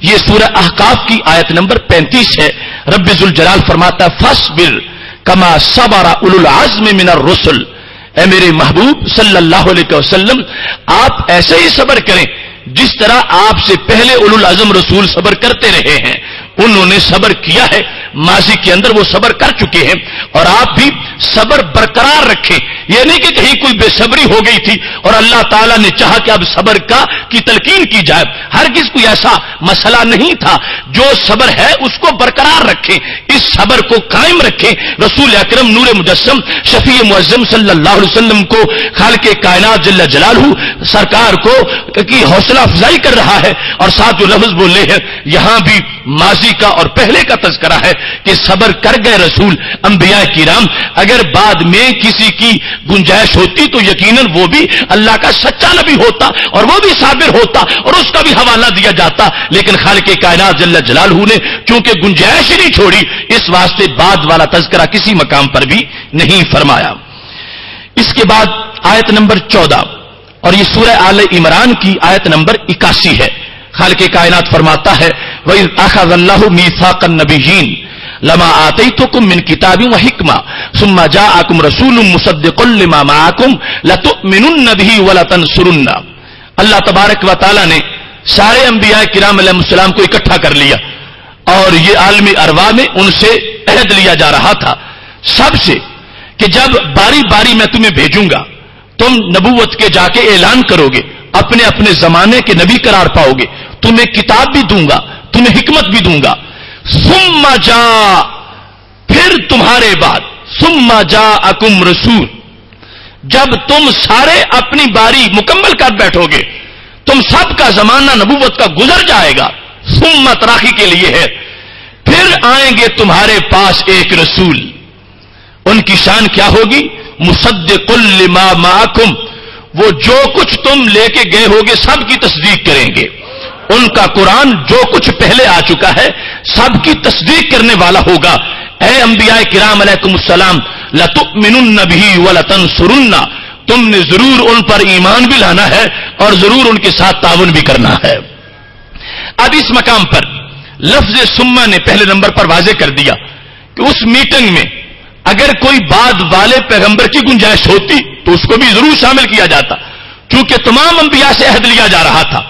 یہ سورہ احقاف کی آیت نمبر 35 ہے. رب ذوالجلال فرماتا فاصبر کما صبر اولو العزم من الرسل. اے میرے محبوب صلی اللہ علیہ وسلم، آپ ایسے ہی صبر کریں جس طرح آپ سے پہلے اولو العزم رسول صبر کرتے رہے ہیں. انہوں نے صبر کیا ہے، ماضی کے اندر وہ صبر کر چکے ہیں، اور آپ بھی صبر برقرار رکھیں. یہ نہیں کہ کہیں کوئی بے صبری ہو گئی تھی اور اللہ تعالیٰ نے چاہا کہ اب صبر کی تلقین کی جائے. ہرگز کوئی ایسا مسئلہ نہیں تھا. جو صبر ہے اس کو برقرار رکھیں، اس صبر کو قائم رکھیں. رسول اکرم نور مجسم شفیع معظم صلی اللہ علیہ وسلم کو خالق کائنات جل جلالہ سرکار کو کی حوصلہ افزائی کر رہا ہے، اور ساتھ جو لفظ بولے ہیں یہاں بھی ماضی کا اور پہلے کا تذکرہ ہے کہ صبر کر گئے رسول انبیاء کرام. اگر بعد میں کسی کی گنجائش ہوتی تو یقیناً وہ بھی اللہ کا سچا نبی ہوتا اور وہ بھی صابر ہوتا اور اس کا بھی حوالہ دیا جاتا. لیکن خالق کائنات جل جلالہ نے چونکہ گنجائش ہی نہیں چھوڑی، اس واسطے بعد والا تذکرہ کسی مقام پر بھی نہیں فرمایا. اس کے بعد آیت نمبر 14 اور یہ سورہ آل عمران کی آیت نمبر 81 ہے. خالق کائنات فرماتا ہے وَإِذْ أَخَذَ اللَّهُ مِيثَاقَ النَّبِيِّينَ لَمَا آتَيْتُكُم مِّن كِتَابٍ وَحِكْمَةٍ ثُمَّ جَاءَكُمْ رَسُولٌ مُصَدِّقٌ لِّمَا مَعَكُمْ لَتُؤْمِنُنَّ بِهِ وَلَتَنصُرُنَّهُ. اللہ تبارک و تعالی نے سارے انبیاء کرام علیہ السلام کو اکٹھا کر لیا اور یہ عالم ارواح میں ان سے عہد لیا جا رہا تھا سب سے کہ جب باری باری میں تمہیں بھیجوں گا تم نبوت کے جا کے اعلان کرو گے، اپنے اپنے زمانے کے نبی قرار پاؤ گے، تمہیں کتاب بھی دوں گا، تمہیں حکمت بھی دوں گا. ثم جاء پھر تمہارے بعد ثم جاءکم رسول، جب تم سارے اپنی باری مکمل کر بیٹھو گے، تم سب کا زمانہ نبوت کا گزر جائے گا. ثم تراخی کے لیے ہے، پھر آئیں گے تمہارے پاس ایک رسول. ان کی شان کیا ہوگی؟ مصدق لما معکم، وہ جو کچھ تم لے کے گئے ہوگے سب کی تصدیق کریں گے. ان کا قرآن جو کچھ پہلے آ چکا ہے سب کی تصدیق کرنے والا ہوگا. اے انبیاء کرام علیکم السلام لتؤمنن به ولتنصرن، تم نے ضرور ان پر ایمان بھی لانا ہے اور ضرور ان کے ساتھ تعاون بھی کرنا ہے. اب اس مقام پر لفظ ثم نے پہلے نمبر پر واضح کر دیا کہ اس میٹنگ میں اگر کوئی بعد والے پیغمبر کی گنجائش ہوتی تو اس کو بھی ضرور شامل کیا جاتا، کیونکہ تمام انبیاء سے عہد لیا جا رہا تھا.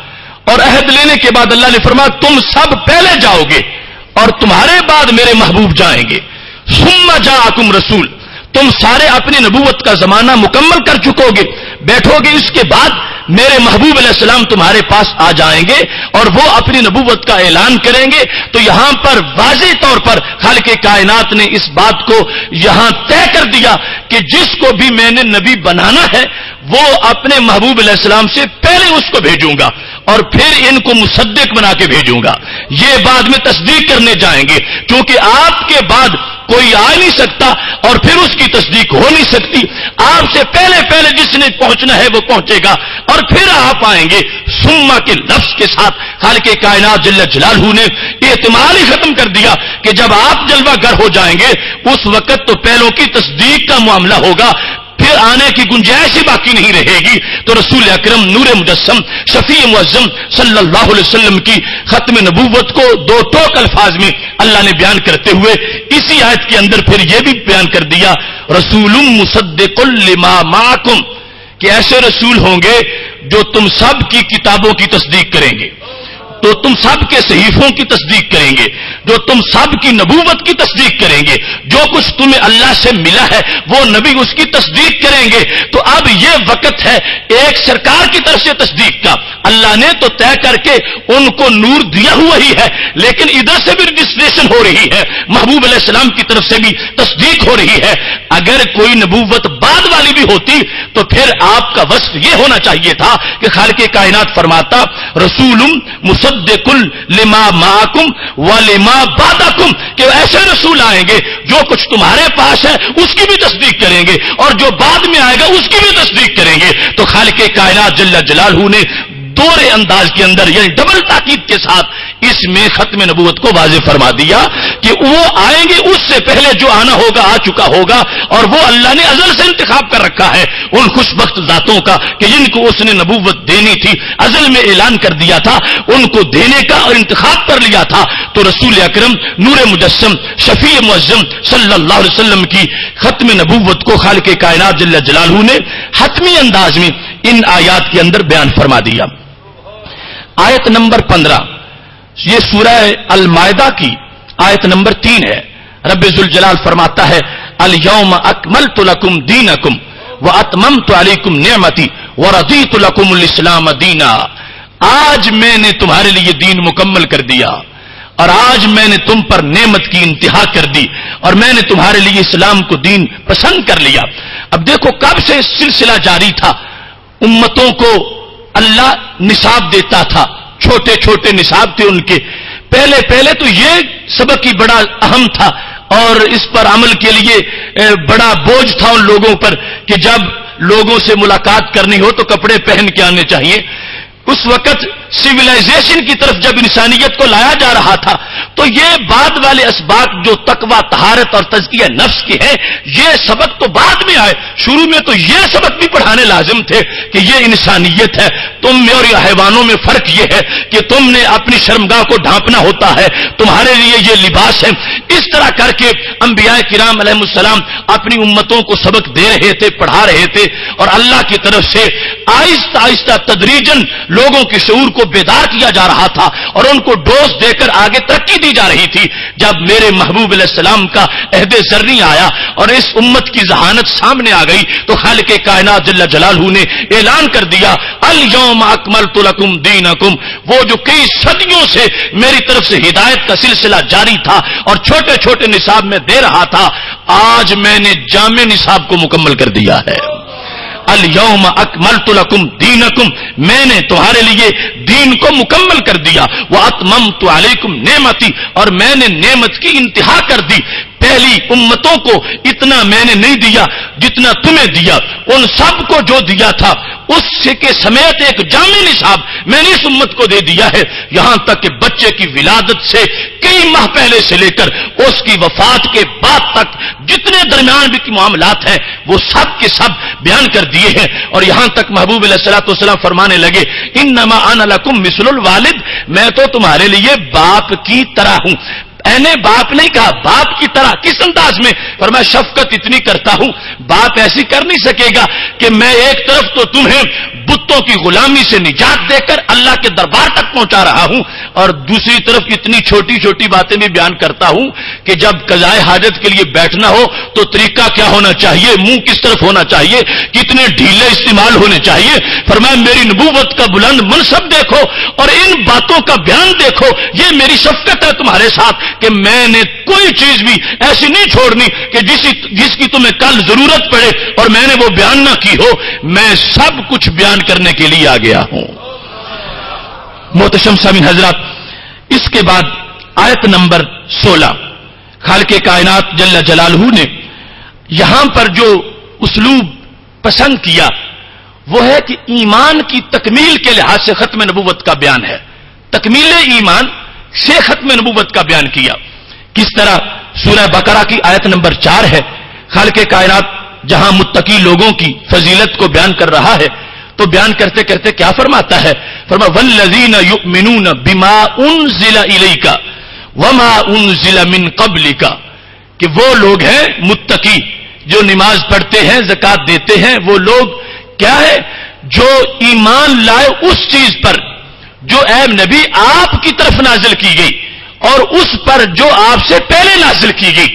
اور عہد لینے کے بعد اللہ نے فرمایا تم سب پہلے جاؤ گے اور تمہارے بعد میرے محبوب جائیں گے. ثم جاءکم رسول، تم سارے اپنی نبوت کا زمانہ مکمل کر چکو گے، بیٹھو گے، اس کے بعد میرے محبوب علیہ السلام تمہارے پاس آ جائیں گے اور وہ اپنی نبوت کا اعلان کریں گے. تو یہاں پر واضح طور پر خالق کائنات نے اس بات کو یہاں طے کر دیا کہ جس کو بھی میں نے نبی بنانا ہے وہ اپنے محبوب علیہ السلام سے پہلے اس کو بھیجوں گا اور پھر ان کو مصدق بنا کے بھیجوں گا. یہ بعد میں تصدیق کرنے جائیں گے, کیونکہ آپ کے بعد کوئی آ نہیں سکتا اور پھر اس کی تصدیق ہو نہیں سکتی. آپ سے پہلے پہلے جس نے پہنچنا ہے وہ پہنچے گا اور پھر آپ آئیں گے. ثم کے لفظ کے ساتھ خالق کائنات جل جلالہ نے احتمال ہی ختم کر دیا کہ جب آپ جلوہ گر ہو جائیں گے اس وقت تو پہلوں کی تصدیق کا معاملہ ہوگا, پھر آنے کی گنجائش ہی باقی نہیں رہے گی. تو رسول اکرم نور مجسم شفیع معظم صلی اللہ علیہ وسلم کی ختم نبوت کو دو ٹوک الفاظ میں اللہ نے بیان کرتے ہوئے اسی آیت کے اندر پھر یہ بھی بیان کر دیا, رسول مصدق لما معکم, کہ ایسے رسول ہوں گے جو تم سب کی کتابوں کی تصدیق کریں گے, تو تم سب کے صحیفوں کی تصدیق کریں گے, جو تم سب کی نبوت کی تصدیق کریں گے, جو کچھ تمہیں اللہ سے ملا ہے وہ نبی اس کی تصدیق کریں گے. تو اب یہ وقت ہے ایک سرکار کی طرف سے تصدیق کا. اللہ نے تو طے کر کے ان کو نور دیا ہوا ہی ہے, لیکن ادھر سے بھی رجسٹریشن ہو رہی ہے, محبوب علیہ السلام کی طرف سے بھی تصدیق ہو رہی ہے. اگر کوئی نبوت بعد والی بھی ہوتی تو پھر آپ کا وصف یہ ہونا چاہیے تھا کہ خالق کائنات فرماتا رسول مصدق لما معکم ولما بعدکم, کہ ایسے رسول آئیں گے جو کچھ تمہارے پاس ہے اس کی بھی تصدیق کریں گے اور جو بعد میں آئے گا اس کی بھی تصدیق کریں گے. تو خالق کائنات جل جلالہ نے دورے انداز کے اندر یعنی ڈبل تاکید کے ساتھ اس میں ختم نبوت کو واضح فرما دیا کہ وہ آئیں گے, اس سے پہلے جو آنا ہوگا آ چکا ہوگا, اور وہ اللہ نے ازل سے انتخاب کر رکھا ہے ان خوش بخت ذاتوں کا کہ جن کو اس نے نبوت دینی تھی, ازل میں اعلان کر دیا تھا ان کو دینے کا اور انتخاب کر لیا تھا. تو رسول اکرم نور مجسم شفیع معظم صلی اللہ علیہ وسلم کی ختم نبوت کو خالق کائنات جل جلالہ نے حتمی انداز میں ان آیات کے اندر بیان فرما دیا. آیت نمبر 15 یہ سورہ المائدہ کی آیت نمبر 3 ہے. رب ذوالجلال فرماتا ہے الیوم اکملت لکم دینکم واتممت علیکم نعمتی ورضیت لکم الاسلام دینا, آج میں نے تمہارے لیے دین مکمل کر دیا اور آج میں نے تم پر نعمت کی انتہا کر دی اور میں نے تمہارے لیے اسلام کو دین پسند کر لیا. اب دیکھو کب سے سلسلہ جاری تھا, امتوں کو اللہ نصاب دیتا تھا, چھوٹے چھوٹے نصاب تھے ان کے. پہلے تو یہ سبق ہی بڑا اہم تھا اور اس پر عمل کے لیے بڑا بوجھ تھا ان لوگوں پر کہ جب لوگوں سے ملاقات کرنی ہو تو کپڑے پہن کے آنے چاہیے. اس وقت سویلائزیشن کی طرف جب انسانیت کو لایا جا رہا تھا تو یہ بعد والے اسباق جو تقویٰ طہارت اور تزکیہ نفس کے ہیں یہ سبق تو بعد میں آئے. شروع میں تو یہ سبق بھی پڑھانے لازم تھے کہ یہ انسانیت ہے, تم میں اور حیوانوں میں فرق یہ ہے کہ تم نے اپنی شرمگاہ کو ڈھانپنا ہوتا ہے, تمہارے لیے یہ لباس ہے. اس طرح کر کے انبیاء کرام علیہ السلام اپنی امتوں کو سبق دے رہے تھے, پڑھا رہے تھے اور اللہ کی طرف سے آہستہ آہستہ تدریجن لوگوں کے شعور کو بیدار کیا جا رہا تھا اور ان کو ڈوز دے کر آگے ترقی دی جا رہی تھی. جب میرے محبوب علیہ السلام کا عہد ذرنی آیا اور اس امت کی ذہانت سامنے آ گئی تو خالق کائنات جل جلالہ نے اعلان کر دیا الیوم اکملت لکم دینکم. وہ جو کئی صدیوں سے میری طرف سے ہدایت کا سلسلہ جاری تھا اور چھوٹے چھوٹے نصاب میں دے رہا تھا, آج میں نے جامع نصاب کو مکمل کر دیا ہے. الیوم اکملت لکم دینکم, میں نے تمہارے لیے دین کو مکمل کر دیا. واتممت علیکم نعمتی, اور میں نے نعمت کی انتہا کر دی. پہلی امتوں کو اتنا میں نے نہیں دیا جتنا تمہیں دیا, ان سب کو جو دیا تھا اس کے سمیت ایک جامع نصاب میں نے اس امت کو دے دیا ہے. یہاں تک کہ بچے کی ولادت سے کئی ماہ پہلے سے لے کر اس کی وفات کے بعد تک جتنے درمیان بھی معاملات ہیں وہ سب کے سب بیان کر دیے ہیں. اور یہاں تک محبوب علیہ الصلوۃ والسلام فرمانے لگے انما انا لکم مثل الوالد, میں تو تمہارے لیے باپ کی طرح ہوں. باپ نہیں کہا, باپ کی طرح. کس انداز میں؟ فرمایا شفقت اتنی کرتا ہوں, باپ ایسی کر نہیں سکے گا کہ میں ایک طرف تو تمہیں بتوں کی غلامی سے نجات دے کر اللہ کے دربار تک پہنچا رہا ہوں اور دوسری طرف اتنی چھوٹی چھوٹی باتیں بھی بیان کرتا ہوں کہ جب قضائے حاجت کے لیے بیٹھنا ہو تو طریقہ کیا ہونا چاہیے, منہ کس طرف ہونا چاہیے, کتنے ڈھیلے استعمال ہونے چاہیے. فرمایا میری نبوت کا بلند منصب دیکھو اور ان باتوں کا بیان دیکھو, یہ میری شفقت ہے تمہارے ساتھ کہ میں نے کوئی چیز بھی ایسی نہیں چھوڑنی کہ جس کی تمہیں کل ضرورت پڑے اور میں نے وہ بیان نہ کی ہو. میں سب کچھ بیان کرنے کے لیے آ گیا ہوں. محتشم سامعین حضرات، اس کے بعد آیت نمبر 16 خالق کائنات جل جلالہ نے یہاں پر جو اسلوب پسند کیا وہ ہے کہ ایمان کی تکمیل کے لحاظ سے ختم نبوت کا بیان ہے. تکمیل ایمان سے ختم نبوت کا بیان کیا. کس طرح؟ سورہ بقرہ کی آیت نمبر 4 ہے. خالق کائنات جہاں متقی لوگوں کی فضیلت کو بیان کر رہا ہے تو بیان کرتے کرتے کیا فرماتا ہے؟ فرمایا والذین یؤمنون بما انزل الیک وما انزل من قبلک، کہ وہ لوگ ہیں متقی جو نماز پڑھتے ہیں، زکات دیتے ہیں. وہ لوگ کیا ہے؟ جو ایمان لائے اس چیز پر جو اے نبی آپ کی طرف نازل کی گئی اور اس پر جو آپ سے پہلے نازل کی گئی.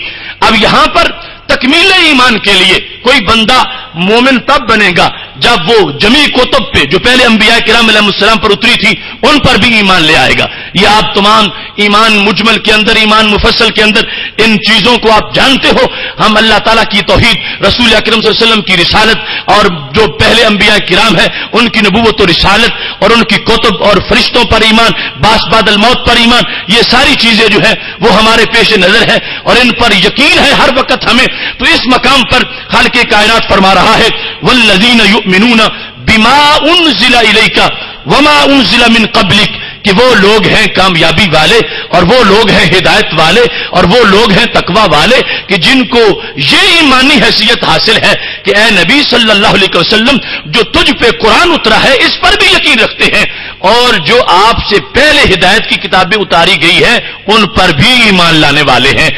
اب یہاں پر تکمیل ایمان کے لیے کوئی بندہ مومن تب بنے گا جب وہ جمیع کتب پہ جو پہلے انبیاء کرام علیہ السلام پر اتری تھی ان پر بھی ایمان لے آئے گا. یہ آپ تمام ایمان مجمل کے اندر، ایمان مفصل کے اندر ان چیزوں کو آپ جانتے ہو. ہم اللہ تعالیٰ کی توحید، رسول اکرم صلی اللہ علیہ وسلم کی رسالت اور جو پہلے انبیاء کرام ہیں ان کی نبوت و رسالت اور ان کی کتب اور فرشتوں پر ایمان، بعث بعد الموت پر ایمان، یہ ساری چیزیں جو ہیں وہ ہمارے پیش نظر ہے اور ان پر یقین ہے ہر وقت ہمیں. تو اس مقام پر خالق کائنات فرما رہا ہے والذین یؤمنون بما انزل الیک وما انزل من قبلک، کہ وہ لوگ ہیں کامیابی والے اور وہ لوگ ہیں ہدایت والے اور وہ لوگ ہیں تقوی والے کہ جن کو یہ ایمانی حیثیت حاصل ہے کہ اے نبی صلی اللہ علیہ وسلم جو تجھ پہ قرآن اترا ہے اس پر بھی یقین رکھتے ہیں اور جو آپ سے پہلے ہدایت کی کتابیں اتاری گئی ہیں ان پر بھی ایمان لانے والے ہیں.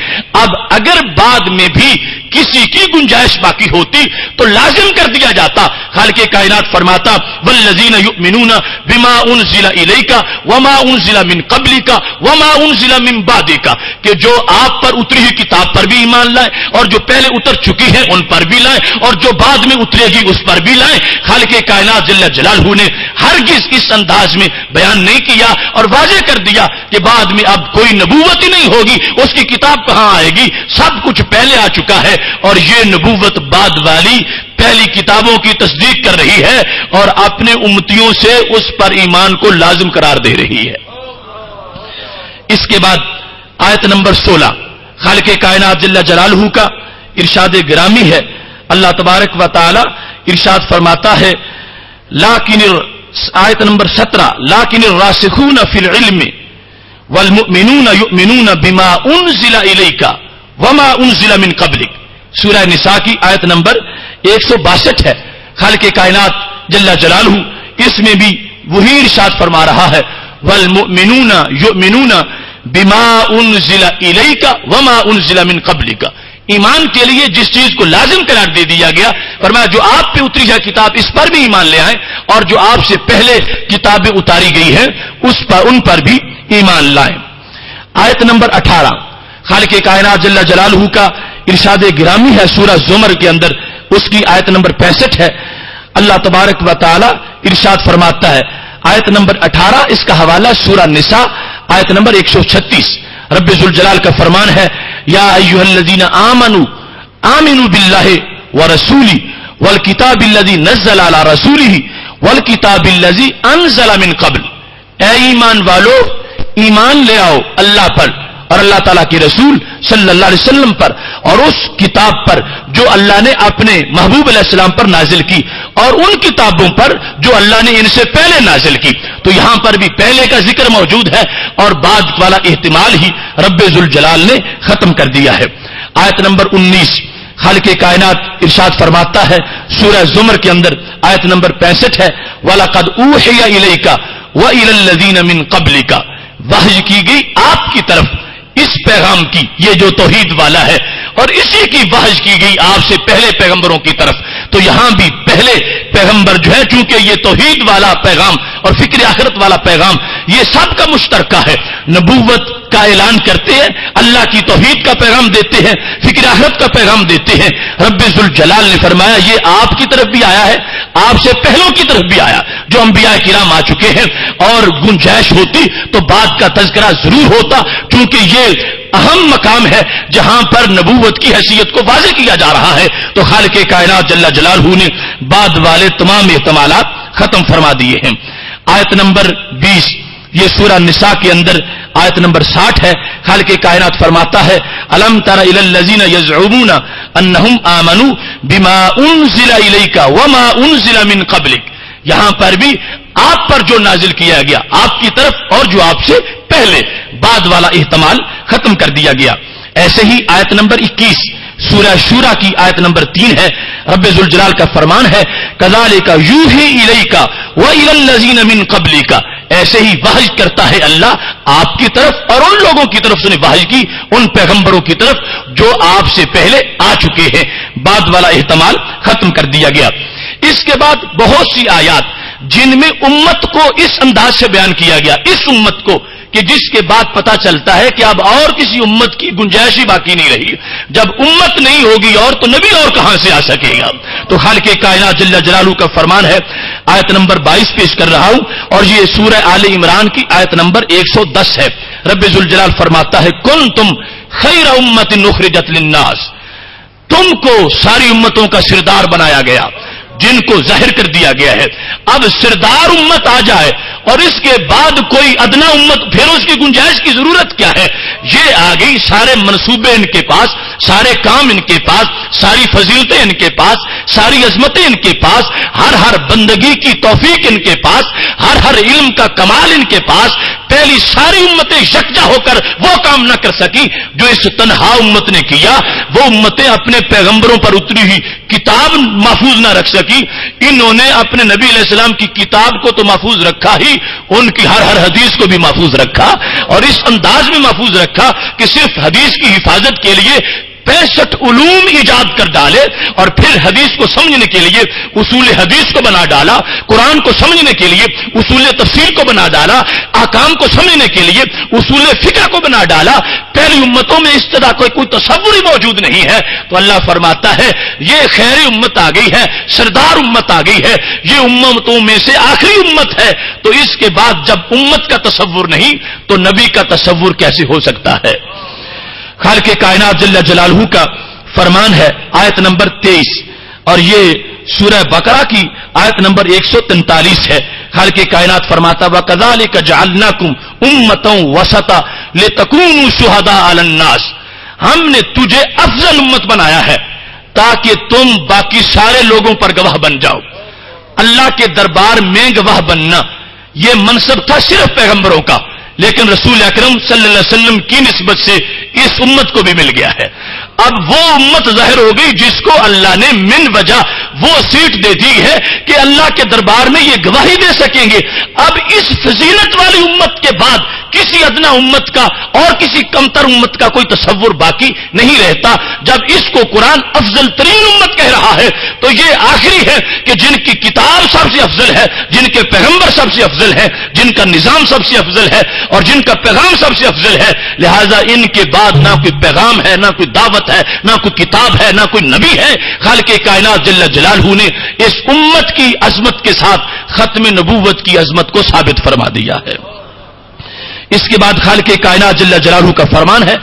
اب اگر بعد میں بھی کسی کی گنجائش باقی ہوتی تو لازم کر دیا جاتا. خالق کائنات فرماتا والذین یؤمنون بما انزل الیک وما انزل من قبلک وما انزل من بعدک، کہ جو آپ پر اتری ہوئی کتاب پر بھی ایمان لائے اور جو پہلے اتر چکی ہے ان پر بھی لائیں اور جو بعد میں اترے گی اس پر بھی لائیں. خالق کائنات جل جلالہ نے ہرگز اس انداز میں بیان نہیں کیا اور واضح کر دیا کہ بعد میں اب کوئی نبوت ہی نہیں ہوگی، اس کی کتاب کہاں آئے گی، سب کچھ پہلے آ چکا ہے اور یہ نبوت بعد والی پہلی کتابوں کی تصدیق کر رہی ہے اور اپنے امتیوں سے اس پر ایمان کو لازم قرار دے رہی ہے. اس کے بعد آیت نمبر 16 خالق کائنات جل جلالہ کا ارشاد گرامی ہے. اللہ تبارک و تعالی ارشاد فرماتا ہے آیت نمبر 17 لیکن الراسخون فی العلم والمؤمنون یؤمنون بما انزل الیک وما انزل من قبلک. سورہ نساء کی آیت نمبر 162 ہے. خالق کائنات جل جلالہ اس میں بھی وہی ارشاد فرما رہا ہے والمؤمنون یؤمنون بما انزل الیک وما انزل من قبلک. ایمان کے لیے جس چیز کو لازم قرار دے دیا گیا فرمایا جو آپ پہ اتری ہے کتاب اس پر بھی ایمان لے آئیں اور جو آپ سے پہلے کتابیں اتاری گئی ہیں اس پر ان پر بھی ایمان لائیں. آیت نمبر 18 خالق کائنات جل جلالہ کا ارشاد گرامی ہے سورہ زمر کے اندر، اس کی آیت نمبر 65 ہے. اللہ تبارک و تعالی ارشاد فرماتا ہے آیت نمبر 18، اس کا حوالہ سورہ نساء آیت نمبر 136. رب ذوالجلال کا فرمان ہے یا ایھا الذین آمنوا آمنوا باللہ ورسولہ والکتاب الذی نزل علی رسولہ والکتاب الذی انزل من قبل. اے ایمان والو ایمان لے آؤ اللہ پر اور اللہ تعالیٰ کے رسول صلی اللہ علیہ وسلم پر اور اس کتاب پر جو اللہ نے اپنے محبوب علیہ السلام پر نازل کی اور ان کتابوں پر جو اللہ نے ان سے پہلے نازل کی. تو یہاں پر بھی پہلے کا ذکر موجود ہے اور بعد والا احتمال ہی رب ذوالجلال نے ختم کر دیا ہے. آیت نمبر 19 خالق کائنات ارشاد فرماتا ہے سورہ زمر کے اندر آیت نمبر 65 ہے وَلَقَدْ أُوحِيَ إِلَيْكَ وَإِلَى الَّذِينَ مِن قَبْلِكَ. وحی کی گئی آپ کی طرف اس پیغام کی، یہ جو توحید والا ہے اور اسی کی وحی کی گئی آپ سے پہلے پیغمبروں کی طرف. تو یہاں بھی پہلے پیغمبر جو ہے چونکہ یہ توحید والا پیغام اور فکر آخرت والا پیغام یہ سب کا مشترکہ ہے. نبوت کا اعلان کرتے ہیں، اللہ کی توحید کا پیغام دیتے ہیں، فکر آخرت کا پیغام دیتے ہیں. رب ذوالجلال نے فرمایا یہ آپ کی طرف بھی آیا ہے، آپ سے پہلوں کی طرف بھی آیا جو انبیاء کرام آ چکے ہیں اور گنجائش ہوتی تو بات کا تذکرہ ضرور ہوتا کیونکہ یہ اہم مقام ہے جہاں پر نبوت کی حیثیت کو واضح کیا جا رہا ہے. تو خالق کائنات جل جلالہ نے بعد والے تمام احتمالات ختم فرما دیے ہیں. آیت نمبر 20 یہ سورہ نساء کے اندر آیت نمبر 60 ہے. خالق کائنات فرماتا ہے الم تر الی الذین یزعمون انہم آمنوا بما انزل الیک وما انزل من قبلک. یہاں پر بھی آپ پر جو نازل کیا گیا آپ کی طرف اور جو آپ سے پہلے بعد والا احتمال ختم کر دیا گیا. ایسے ہی آیت نمبر 21 سورہ شورى کی آیت نمبر 3 ہے. رب ذوالجلال کا فرمان ہے کذالک یوحی الیک والی الذین من قبلک. ایسے ہی وحی کرتا ہے اللہ آپ کی طرف اور ان لوگوں کی طرف سے وحی کی ان پیغمبروں کی طرف جو آپ سے پہلے آ چکے ہیں. بعد والا احتمال ختم کر دیا گیا. اس کے بعد بہت سی آیات جن میں امت کو اس انداز سے بیان کیا گیا, اس امت کو کہ جس کے بعد پتا چلتا ہے کہ اب اور کسی امت کی گنجائش ہی باقی نہیں رہی. جب امت نہیں ہوگی اور تو نبی اور کہاں سے آ سکے گا. تو خالق کائنات جل جلالہ کا فرمان ہے آیت نمبر 22 پیش کر رہا ہوں اور یہ سورہ آل عمران کی آیت نمبر 110 ہے. رب ذوالجلال فرماتا ہے کنتم خیر امت اخرجت للناس. تم کو ساری امتوں کا سردار بنایا گیا جن کو ظاہر کر دیا گیا ہے. اب سردار امت آ جائے اور اس کے بعد کوئی ادنا امت پھر اس کی گنجائش کی ضرورت کیا ہے. یہ آ گئی, سارے منصوبے ان کے پاس, سارے کام ان کے پاس, ساری فضیلتیں ان کے پاس, ساری عظمتیں ان کے پاس, ہر بندگی کی توفیق ان کے پاس, ہر علم کا کمال ان کے پاس. پہلی ساری امتیں یکجا ہو کر وہ کام نہ کر سکی جو اس تنہا امت نے کیا. وہ امتیں اپنے پیغمبروں پر اتری ہوئی کتاب محفوظ نہ رکھ سکی. انہوں نے اپنے نبی علیہ السلام کی کتاب کو تو محفوظ رکھا ہی, ان کی ہر حدیث کو بھی محفوظ رکھا اور اس انداز میں محفوظ رکھا کہ صرف حدیث کی حفاظت کے لیے 65 علوم ایجاد کر ڈالے اور پھر حدیث کو سمجھنے کے لیے اصول حدیث کو بنا ڈالا, قرآن کو سمجھنے کے لیے اصول تفسیر کو بنا ڈالا, احکام کو سمجھنے کے لیے اصول فقہ کو بنا ڈالا. پہلی امتوں میں اس طرح کوئی تصور ہی موجود نہیں ہے. تو اللہ فرماتا ہے یہ خیر امت آ گئی ہے, سردار امت آ گئی ہے, یہ امتوں میں سے آخری امت ہے. تو اس کے بعد جب امت کا تصور نہیں تو نبی کا تصور کیسے ہو سکتا ہے. خالق کائنات جل جلالہ کا فرمان ہے آیت نمبر 23 اور یہ سورہ بقرہ کی آیت نمبر 143 ہے. خالق کائنات فرماتا وَكَذَلِكَ جَعَلْنَاكُمْ أُمَّةً وَسَطًا لِتَكُونُوا شُهَدَاءَ عَلَى النَّاسِ. ہم نے تجھے افضل امت بنایا ہے تاکہ تم باقی سارے لوگوں پر گواہ بن جاؤ. اللہ کے دربار میں گواہ بننا یہ منصب تھا صرف پیغمبروں کا, لیکن رسول اکرم صلی اللہ علیہ وسلم کی نسبت سے اس امت کو بھی مل گیا ہے. اب وہ امت ظاہر ہو گئی جس کو اللہ نے من وجہ وہ سیٹ دے دی ہے کہ اللہ کے دربار میں یہ گواہی دے سکیں گے. اب اس فضیلت والی امت کے بعد کسی ادنا امت کا اور کسی کمتر امت کا کوئی تصور باقی نہیں رہتا. جب اس کو قرآن افضل ترین امت کہہ رہا ہے تو یہ آخری ہے کہ جن کی کتاب سب سے افضل ہے, جن کے پیغمبر سب سے افضل ہے, جن کا نظام سب سے افضل ہے اور جن کا پیغام سب سے افضل ہے. لہذا ان کے بعد نہ کوئی پیغام ہے, نہ کوئی دعوت ہے, نہ کوئی کتاب ہے, نہ کوئی نبی ہے. خالق کائنات جل جلالہ نے اس امت کی عظمت کے ساتھ ختم نبوت کی عظمت کو ثابت فرما دیا ہے. اس کے بعد خالق کائنات جل جلالہ کا فرمان ہے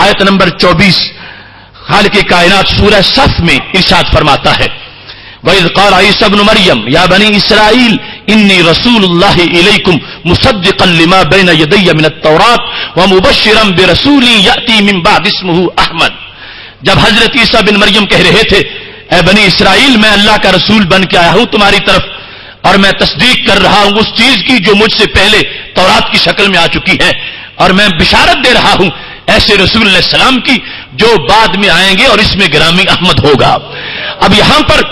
آیت نمبر 24. خالق کائنات سورہ صف میں ارشاد فرماتا ہے وَإِذْ قَالَ عِيسَى ابْنُ مَرْيَمَ يَا بَنِي إِسْرَائِيلَ إِنِّي رَسُولُ اللَّهِ إِلَيْكُمْ مُصَدِّقًا لِمَا بَيْنَ يَدَيَّ مِنَ التَّوْرَاةِ وَمُبَشِّرًا بِرَسُولٍ يَأْتِي مِن بَعْدِي اسْمُهُ أَحْمَدُ. جب حضرت عیسیٰ بن مریم کہہ رہے تھے اے بنی اسرائیل میں اللہ کا رسول بن کے آیا ہوں تمہاری طرف اور میں تصدیق کر رہا ہوں اس چیز کی جو مجھ سے پہلے تورات کی شکل میں آ چکی ہے اور میں بشارت دے رہا ہوں ایسے رسول علیہ السلام کی جو بعد میں آئیں گے اور اس میں گرامی احمد ہوگا. اب یہاں پر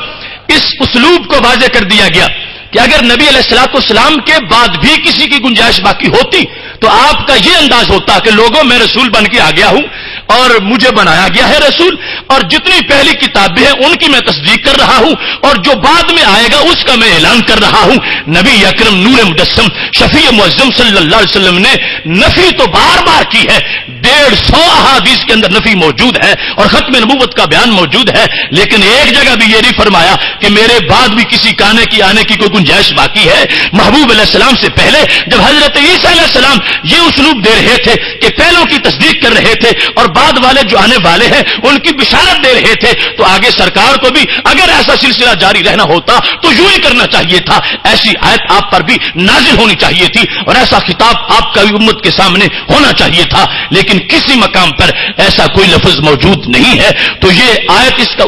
اس اسلوب کو واضح کر دیا گیا کہ اگر نبی علیہ الصلوۃ والسلام کے بعد بھی کسی کی گنجائش باقی ہوتی تو آپ کا یہ انداز ہوتا کہ لوگوں میں رسول بن کے آ گیا ہوں اور مجھے بنایا گیا ہے رسول اور جتنی پہلی کتابیں ہیں ان کی میں تصدیق کر رہا ہوں اور جو بعد میں آئے گا اس کا میں اعلان کر رہا ہوں. نبی اکرم نور مجسم شفیع معظم صلی اللہ علیہ وسلم نے نفی تو بار بار کی ہے, دے 150 احادیث کے اندر نفی موجود ہے اور ختم نبوت کا بیان موجود ہے، لیکن ایک جگہ بھی یہ نہیں فرمایا کہ میرے بعد بھی کسی کے آنے کی کوئی گنجائش باقی ہے۔ محبوب علیہ السلام سے پہلے جب حضرت عیسیٰ علیہ السلام یہ اسلوب دے رہے تھے کہ پہلوں کی تصدیق کر رہے تھے اور بعد والے جو آنے والے ہیں ان کی بشارت دے رہے تھے، تو آگے سرکار کو بھی اگر ایسا سلسلہ جاری رہنا ہوتا تو یوں ہی کرنا چاہیے تھا، ایسی آیت آپ پر بھی نازل ہونی چاہیے تھی اور ایسا خطاب آپ کا امت کے سامنے ہونا چاہیے تھا، لیکن کسی مقام پر ایسا کوئی لفظ موجود نہیں ہے۔ تو یہ آیت اس کا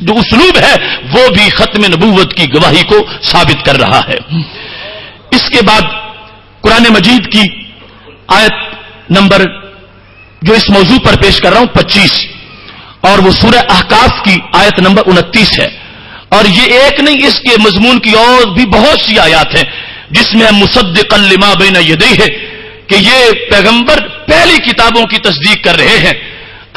جو اسلوب ہے وہ بھی ختم نبوت کی گواہی کو ثابت کر رہا ہے۔ اس کے بعد قرآن مجید کی آیت نمبر جو اس موضوع پر پیش کر رہا ہوں 25، اور وہ سورہ احقاف کی آیت نمبر 29 ہے، اور یہ ایک نہیں، اس کے مضمون کی اور بھی بہت سی آیات ہیں جس میں مصدقا لما بین یدیہ ہے کہ یہ پیغمبر پہلی کتابوں کی تصدیق کر رہے ہیں،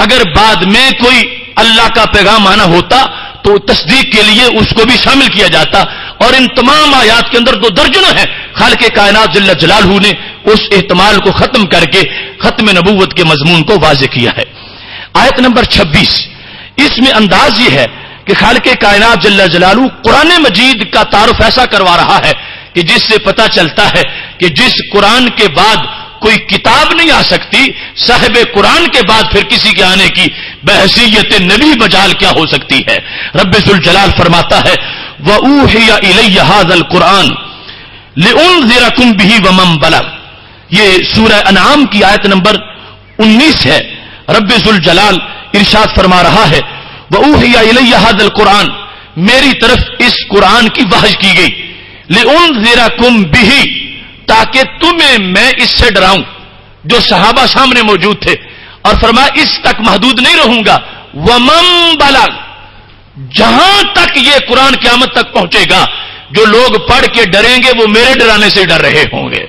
اگر بعد میں کوئی اللہ کا پیغام آنا ہوتا تو تصدیق کے لیے اس کو بھی شامل کیا جاتا، اور ان تمام آیات کے اندر 2 درجنوں ہیں خالق کائنات جل جلالہ نے اس احتمال کو ختم کر کے ختم نبوت کے مضمون کو واضح کیا ہے۔ آیت نمبر 26، اس میں انداز یہ ہے کہ خالق کائنات جل جلالہ قرآن مجید کا تعارف ایسا کروا رہا ہے کہ جس سے پتہ چلتا ہے کہ جس قرآن کے بعد کوئی کتاب نہیں آ سکتی، صاحب قرآن کے بعد پھر کسی کے آنے کی بحیثیت نبی مجال کیا ہو سکتی ہے۔ رب ذوالجلال فرماتا ہے وَأُوحِيَ إِلَيَّ هَذَا الْقُرْآنُ لِأُنذِرَكُم بِهِ وَمَن بَلَغَ، یہ سورہ انعام کی آیت نمبر 19 ہے۔ رب ذوالجلال ارشاد فرما رہا ہے وَأُوحِيَ إِلَيَّ هَذَا الْقُرْآنُ، میری طرف اس قرآن کی وحی کی گئی، لِأُنذِرَكُم بِهِ، تاکہ تمہیں میں اس سے ڈراؤں۔ جو صحابہ سامنے موجود تھے، اور فرمایا اس تک محدود نہیں رہوں گا، وَمَن بَلَغَ، جہاں تک یہ قرآن قیامت تک پہنچے گا جو لوگ پڑھ کے ڈریں گے وہ میرے ڈرانے سے ڈر رہے ہوں گے۔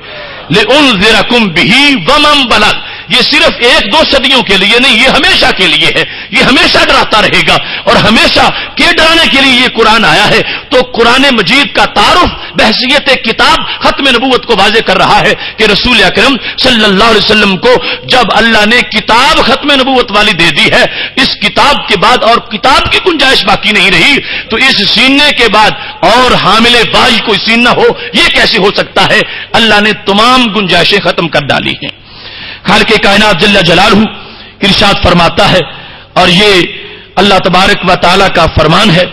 لِأُنذِرَكُم بِهِ وَمَن بَلَغَ، یہ صرف 1-2 صدیوں کے لیے نہیں، یہ ہمیشہ کے لیے ہے، یہ ہمیشہ ڈراتا رہے گا، اور ہمیشہ کے ڈرانے کے لیے یہ قرآن آیا ہے۔ تو قرآن مجید کا تعارف بحیثیت کتاب ختم نبوت کو واضح کر رہا ہے کہ رسول اکرم صلی اللہ علیہ وسلم کو جب اللہ نے کتاب ختم نبوت والی دے دی ہے، اس کتاب کے بعد اور کتاب کی گنجائش باقی نہیں رہی، تو اس سیننے کے بعد اور حامل وحی کوئی سینہ ہو یہ کیسے ہو سکتا ہے؟ اللہ نے تمام گنجائشیں ختم کر ڈالی ہیں۔ خالق کائنات جل جلالہ ارشاد فرماتا ہے، اور یہ اللہ تبارک و تعالی کا فرمان ہے،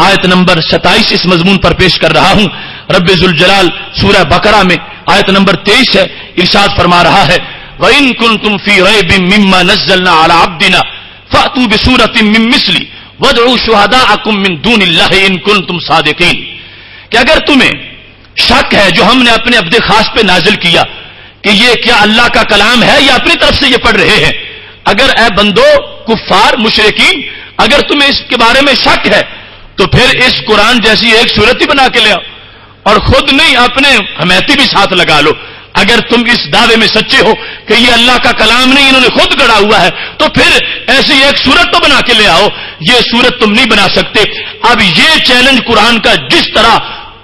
آیت نمبر 27 اس مضمون پر پیش کر رہا ہوں۔ رب ذوالجلال سورہ بقرہ میں آیت نمبر 23 ہے، ارشاد فرما رہا ہے وَإِن كُنتُمْ فِي رَيْبٍ مِّمَّا نَزَّلْنَا عَلَىٰ عَبْدِنَا فَأْتُوا بِسُورَةٍ مِّن مِّثْلِهِ وَادْعُوا شُهَدَاءَكُم مِّن دُونِ اللَّهِ إِن كُنتُمْ صَادِقِينَ، کہ اگر تمہیں شک ہے جو ہم نے اپنے عبد خاص پہ نازل کیا کہ یہ کیا اللہ کا کلام ہے یا اپنی طرف سے یہ پڑھ رہے ہیں، اگر اے بندو کفار مشرکین اگر تمہیں اس کے بارے میں شک ہے تو پھر اس قرآن جیسی ایک صورت ہی بنا کے لے آؤ، اور خود نہیں اپنے حمیتی بھی ساتھ لگا لو۔ اگر تم اس دعوے میں سچے ہو کہ یہ اللہ کا کلام نہیں انہوں نے خود گڑا ہوا ہے تو پھر ایسی ایک صورت تو بنا کے لے آؤ، یہ صورت تم نہیں بنا سکتے۔ اب یہ چیلنج قرآن کا جس طرح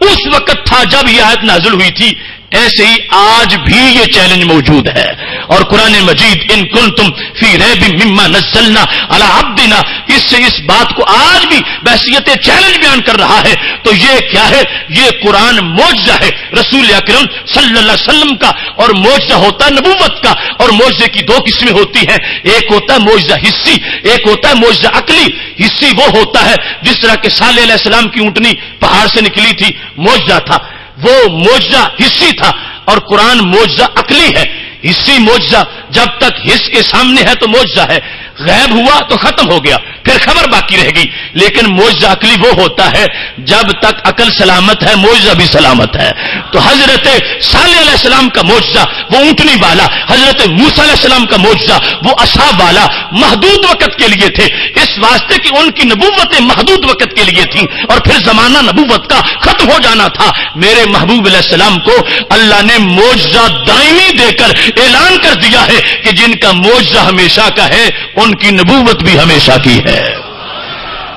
اس وقت تھا جب یہ آیت نازل ہوئی تھی، ایسے ہی آج بھی یہ چیلنج موجود ہے، اور قرآن مجید ان کنتم فی ریب مما نزلنا علی عبدنا اس سے اس بات کو آج بھی بحیثیت چیلنج بیان کر رہا ہے۔ تو یہ کیا ہے؟ یہ قرآن معجزہ ہے رسول اکرم صلی اللہ علیہ وسلم کا، اور معجزہ ہوتا ہے نبوت کا، اور معجزے کی 2 قسمیں ہوتی ہیں، ایک ہوتا ہے معجزہ حسی، ایک ہوتا ہے معجزہ عقلی۔ حسی وہ ہوتا ہے جس طرح کہ صالح علیہ السلام کی اونٹنی پہاڑ سے نکلی تھی، معجزہ تھا، وہ معجزہ حسی تھا، اور قرآن معجزہ عقلی ہے۔ حسی معجزہ جب تک حس کے سامنے ہے تو معجزہ ہے، غائب ہوا تو ختم ہو گیا، پھر خبر باقی رہ گئی۔ لیکن معجزہ عقلی وہ ہوتا ہے جب تک عقل سلامت ہے معجزہ بھی سلامت ہے۔ تو حضرت صالح علیہ السلام کا معجزہ وہ اونٹنی والا، حضرت موسیٰ علیہ السلام کا معجزہ وہ عصا والا محدود وقت کے لیے تھے، اس واسطے کہ ان کی نبوتیں محدود وقت کے لیے تھیں، اور پھر زمانہ نبوت کا ختم ہو جانا تھا۔ میرے محبوب علیہ السلام کو اللہ نے معجزہ دائمی دے کر اعلان کر دیا ہے کہ جن کا معجزہ ہمیشہ کا ہے ان کی نبوت بھی ہمیشہ کی ہے۔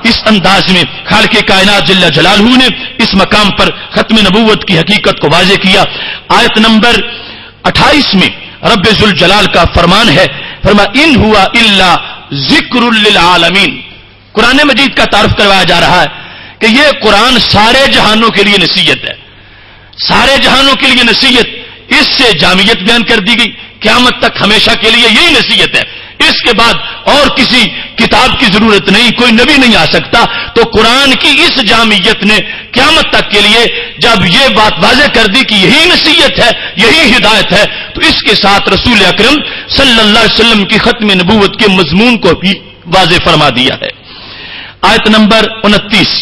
اس انداز میں خالق کائنات جل جلالہ نے اس مقام پر ختم نبوت کی حقیقت کو واضح کیا۔ آیت نمبر 28 میں رب ذوالجلال کا فرمان ہے فرمایا ان ہوا الا ذکر للعالمین. قرآن مجید کا تعارف کروایا جا رہا ہے کہ یہ قرآن سارے جہانوں کے لیے نصیحت ہے، سارے جہانوں کے لیے نصیحت. اس سے جامعیت بیان کر دی گئی، قیامت تک ہمیشہ کے لیے یہی نصیحت ہے. اس کے بعد اور کسی کتاب کی ضرورت نہیں، کوئی نبی نہیں آ سکتا. تو قرآن کی اس جامعیت نے قیامت تک کے لیے جب یہ بات واضح کر دی کہ یہی نصیحت ہے، یہی ہدایت ہے، تو اس کے ساتھ رسول اکرم صلی اللہ علیہ وسلم کی ختم نبوت کے مضمون کو بھی واضح فرما دیا ہے. آیت نمبر 29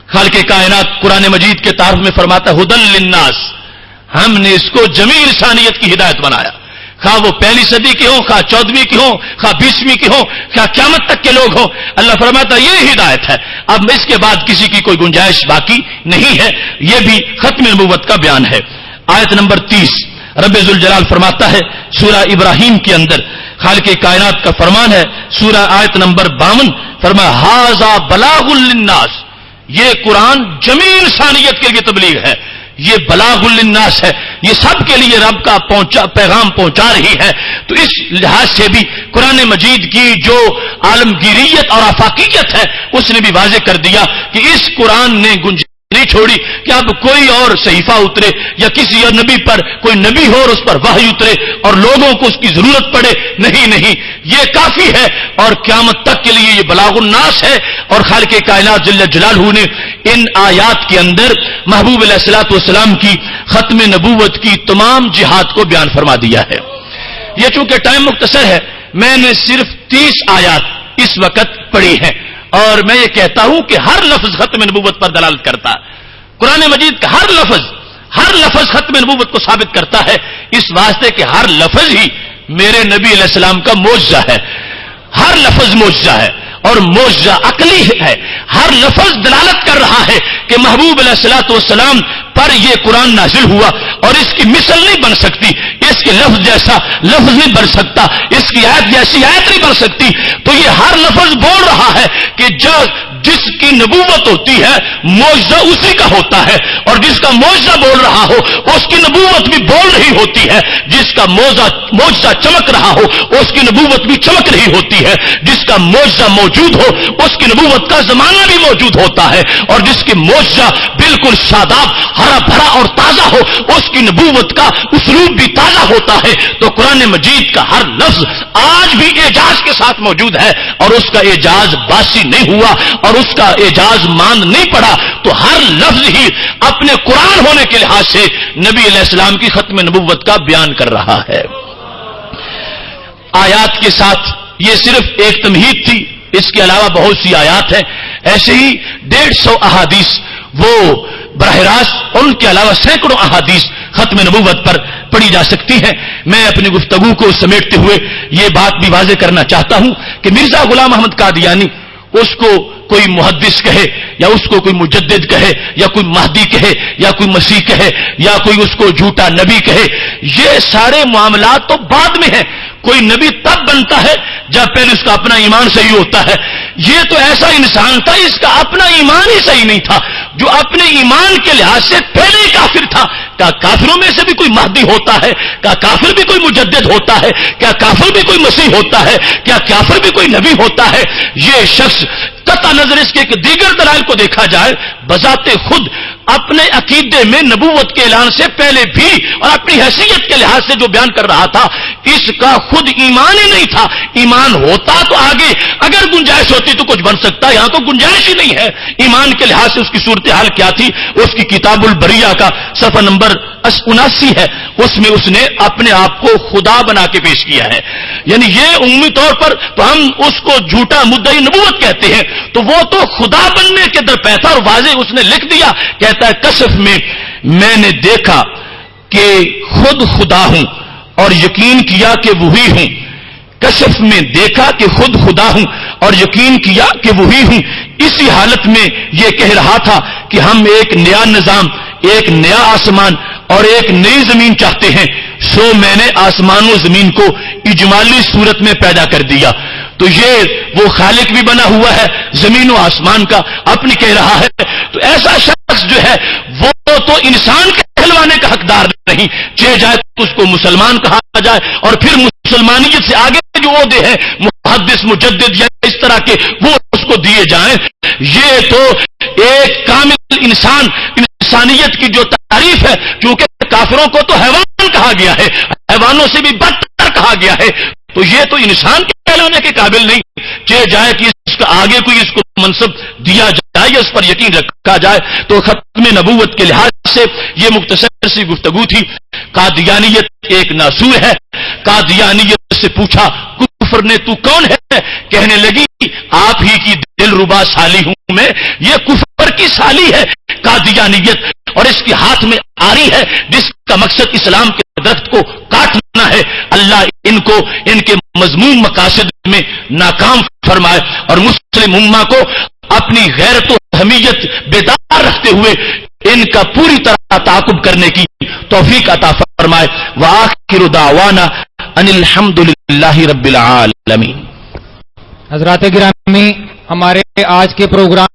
خالق کائنات قرآن مجید کے تعارف میں فرماتا ہے ہدی للناس، ہم نے اس کو جمیع انسانیت کی ہدایت بنایا، خواہ وہ پہلی صدی کے ہوں، خواہ 14ویں کے ہوں، خواہ 20ویں کے ہوں، خواہ قیامت تک کے لوگ ہوں. اللہ فرماتا ہے یہ ہدایت ہے، اب اس کے بعد کسی کی کوئی گنجائش باقی نہیں ہے. یہ بھی ختم نبوت کا بیان ہے. آیت نمبر 30 رب ذوالجلال فرماتا ہے سورہ ابراہیم کے اندر خالق کائنات کا فرمان ہے، سورہ آیت نمبر 52 فرمایا ھذا بلاغ للناس، یہ قرآن جمیع انسانیت کے لیے تبلیغ ہے، یہ بلاغ للناس ہے، یہ سب کے لیے رب کا پیغام پہنچا رہی ہے. تو اس لحاظ سے بھی قرآن مجید کی جو عالمگیریت اور آفاقیت ہے اس نے بھی واضح کر دیا کہ اس قرآن نے گنجائش نہیں چھوڑی کہ اب کوئی اور صحیفہ اترے یا کسی اور نبی پر کوئی نبی ہو اور اس پر وحی اترے اور لوگوں کو اس کی ضرورت پڑے. نہیں، یہ کافی ہے اور قیامت تک کے لیے یہ بلاغ الناس ہے. اور خالق کائنات جل جلالہ نے ان آیات کے اندر محبوب علیہ الصلوۃ والسلام کی ختم نبوت کی تمام جہات کو بیان فرما دیا ہے. یہ چونکہ ٹائم مختصر ہے میں نے صرف 30 آیات اس وقت پڑھی ہیں اور میں یہ کہتا ہوں کہ ہر لفظ ختم نبوت پر دلالت کرتا ہے. قرآن مجید کا ہر لفظ ختم نبوت کو ثابت کرتا ہے، اس واسطے کہ ہر لفظ ہی میرے نبی علیہ السلام کا معجزہ ہے. ہر لفظ معجزہ ہے اور معجزہ عقلی ہے. ہر لفظ دلالت کر رہا ہے کہ محبوب علیہ الصلوۃ والسلام پر یہ قرآن نازل ہوا اور اس کی مثل نہیں بن سکتی، اس کے لفظ جیسا لفظ نہیں بن سکتا، اس کی آیت جیسی آیت نہیں بن سکتی. تو یہ ہر لفظ بول رہا ہے کہ جس کی نبوت ہوتی ہے معجزہ اسی کا ہوتا ہے، اور جس کا معجزہ بول رہا ہو اس کی نبوت بھی بول رہی ہوتی ہے. جس کا معجزہ چمک رہا ہو اس کی نبوت بھی چمک رہی ہوتی ہے. جس کا معجزہ موجود ہو اس کی نبوت کا زمانہ بھی موجود ہوتا ہے، اور جس کی معجزہ بالکل شاداب ہرا بھرا اور تازہ ہو اس کی نبوت کا اسلوب بھی تازہ ہوتا ہے. تو قرآن مجید کا ہر لفظ آج بھی اعجاز کے ساتھ موجود ہے اور اس کا اعجاز باسی نہیں ہوا اور اس کا اعجاز ماند نہیں پڑا. تو ہر لفظ ہی اپنے قرآن ہونے کے لحاظ سے نبی علیہ السلام کی ختم نبوت کا بیان کر رہا ہے. آیات کے ساتھ یہ صرف ایک تمہید تھی، اس کے علاوہ بہت سی آیات ہیں. ایسے ہی 150 احادیث وہ براہ راست اور ان کے علاوہ سینکڑوں احادیث ختم نبوت پر پڑھی جا سکتی ہیں. میں اپنی گفتگو کو سمیٹتے ہوئے یہ بات بھی واضح کرنا چاہتا ہوں کہ مرزا غلام احمد قادیانی اس کو کوئی محدث کہے یا اس کو کوئی مجدد کہے یا کوئی مہدی کہے یا کوئی مسیح کہے یا کوئی اس کو جھوٹا نبی کہے، یہ سارے معاملات تو بعد میں ہیں. کوئی نبی تب بنتا ہے جب پہلے اس کا اپنا ایمان صحیح ہوتا ہے. یہ تو ایسا انسان تھا اس کا اپنا ایمان ہی صحیح نہیں تھا، جو اپنے ایمان کے لحاظ سے پہلے ہی کافر تھا. کیا کافروں میں سے بھی کوئی مہدی ہوتا ہے؟ کیا کافر بھی کوئی مجدد ہوتا ہے؟ کیا کافر بھی کوئی مسیح ہوتا ہے؟ کیا کافر بھی کوئی نبی ہوتا ہے؟ یہ شخص قطع نظر اس کے دیگر دلائل کو دیکھا جائے بذات خود اپنے عقیدے میں نبوت کے اعلان سے پہلے بھی اور اپنی حیثیت کے لحاظ سے جو بیان کر رہا تھا اس کا خود ایمان ہی نہیں تھا. ایمان ہوتا تو آگے اگر گنجائش ہوتی تو کچھ بن سکتا، یہاں تو گنجائش ہی نہیں ہے. ایمان کے لحاظ سے اس کی صورتحال کیا تھی؟ اس کی کتاب البریہ کا صفحہ نمبر 79 ہے، اس میں اس نے اپنے آپ کو خدا بنا کے پیش کیا ہے. یعنی یہ عمومی طور پر تو ہم اس کو جھوٹا مدعی نبوت کہتے ہیں، تو وہ تو خدا بننے کے درپے تھا. اور واضح اس نے لکھ دیا، کہتا ہے کشف میں نے دیکھا کہ خود خدا ہوں اور یقین کیا کہ وہی ہوں. کشف میں دیکھا کہ خود خدا ہوں اور یقین کیا کہ وہی ہوں. اسی حالت میں یہ کہہ رہا تھا کہ ہم ایک نیا نظام، ایک نیا آسمان اور ایک نئی زمین چاہتے ہیں، سو میں نے آسمان و زمین کو اجمالی صورت میں پیدا کر دیا. تو یہ وہ خالق بھی بنا ہوا ہے زمین و آسمان کا، اپنی کہہ رہا ہے. تو ایسا شخص جو ہے وہ تو انسان کہلوانے کا حقدار نہیں، چاہے جائے تو اس کو مسلمان کہا جائے اور پھر مسلمانیت سے آگے جو عہدے ہیں محدث مجدد یا اس طرح کے وہ اس کو دیے جائیں. یہ تو ایک کامل انسانیت کی جو تعریف ہے، کیونکہ کافروں کو تو حیوان کہا گیا ہے، حیوانوں سے بھی بدتر کہا گیا ہے، تو یہ تو انسان کے کہلانے کے قابل نہیں کہ جائے کہ اس کا آگے کوئی اس کو منصب دیا جائے یا اس پر یقین رکھا جائے. تو ختم نبوت کے لحاظ سے یہ مختصر سی گفتگو تھی. قادیانیت ایک ناسور ہے. قادیانیت سے پوچھا کفر نے تو کون ہے؟ کہنے لگی آپ ہی کی دلربا سالی ہوں میں. یہ کفر کی سالی ہے قادیانیت، اور اس کے ہاتھ میں آری ہے جس کا مقصد اسلام کے درخت کو کاٹنا ہے. اللہ ان کو ان کے مذموم مقاصد میں ناکام فرمائے اور مسلم امہ کو اپنی غیرت و حمیت بیدار رکھتے ہوئے ان کا پوری طرح تعاقب کرنے کی توفیق عطا فرمائے. وآخر دعوانا ان الحمد للہ رب العالمین. حضرات گرامی، ہمارے آج کے پروگرام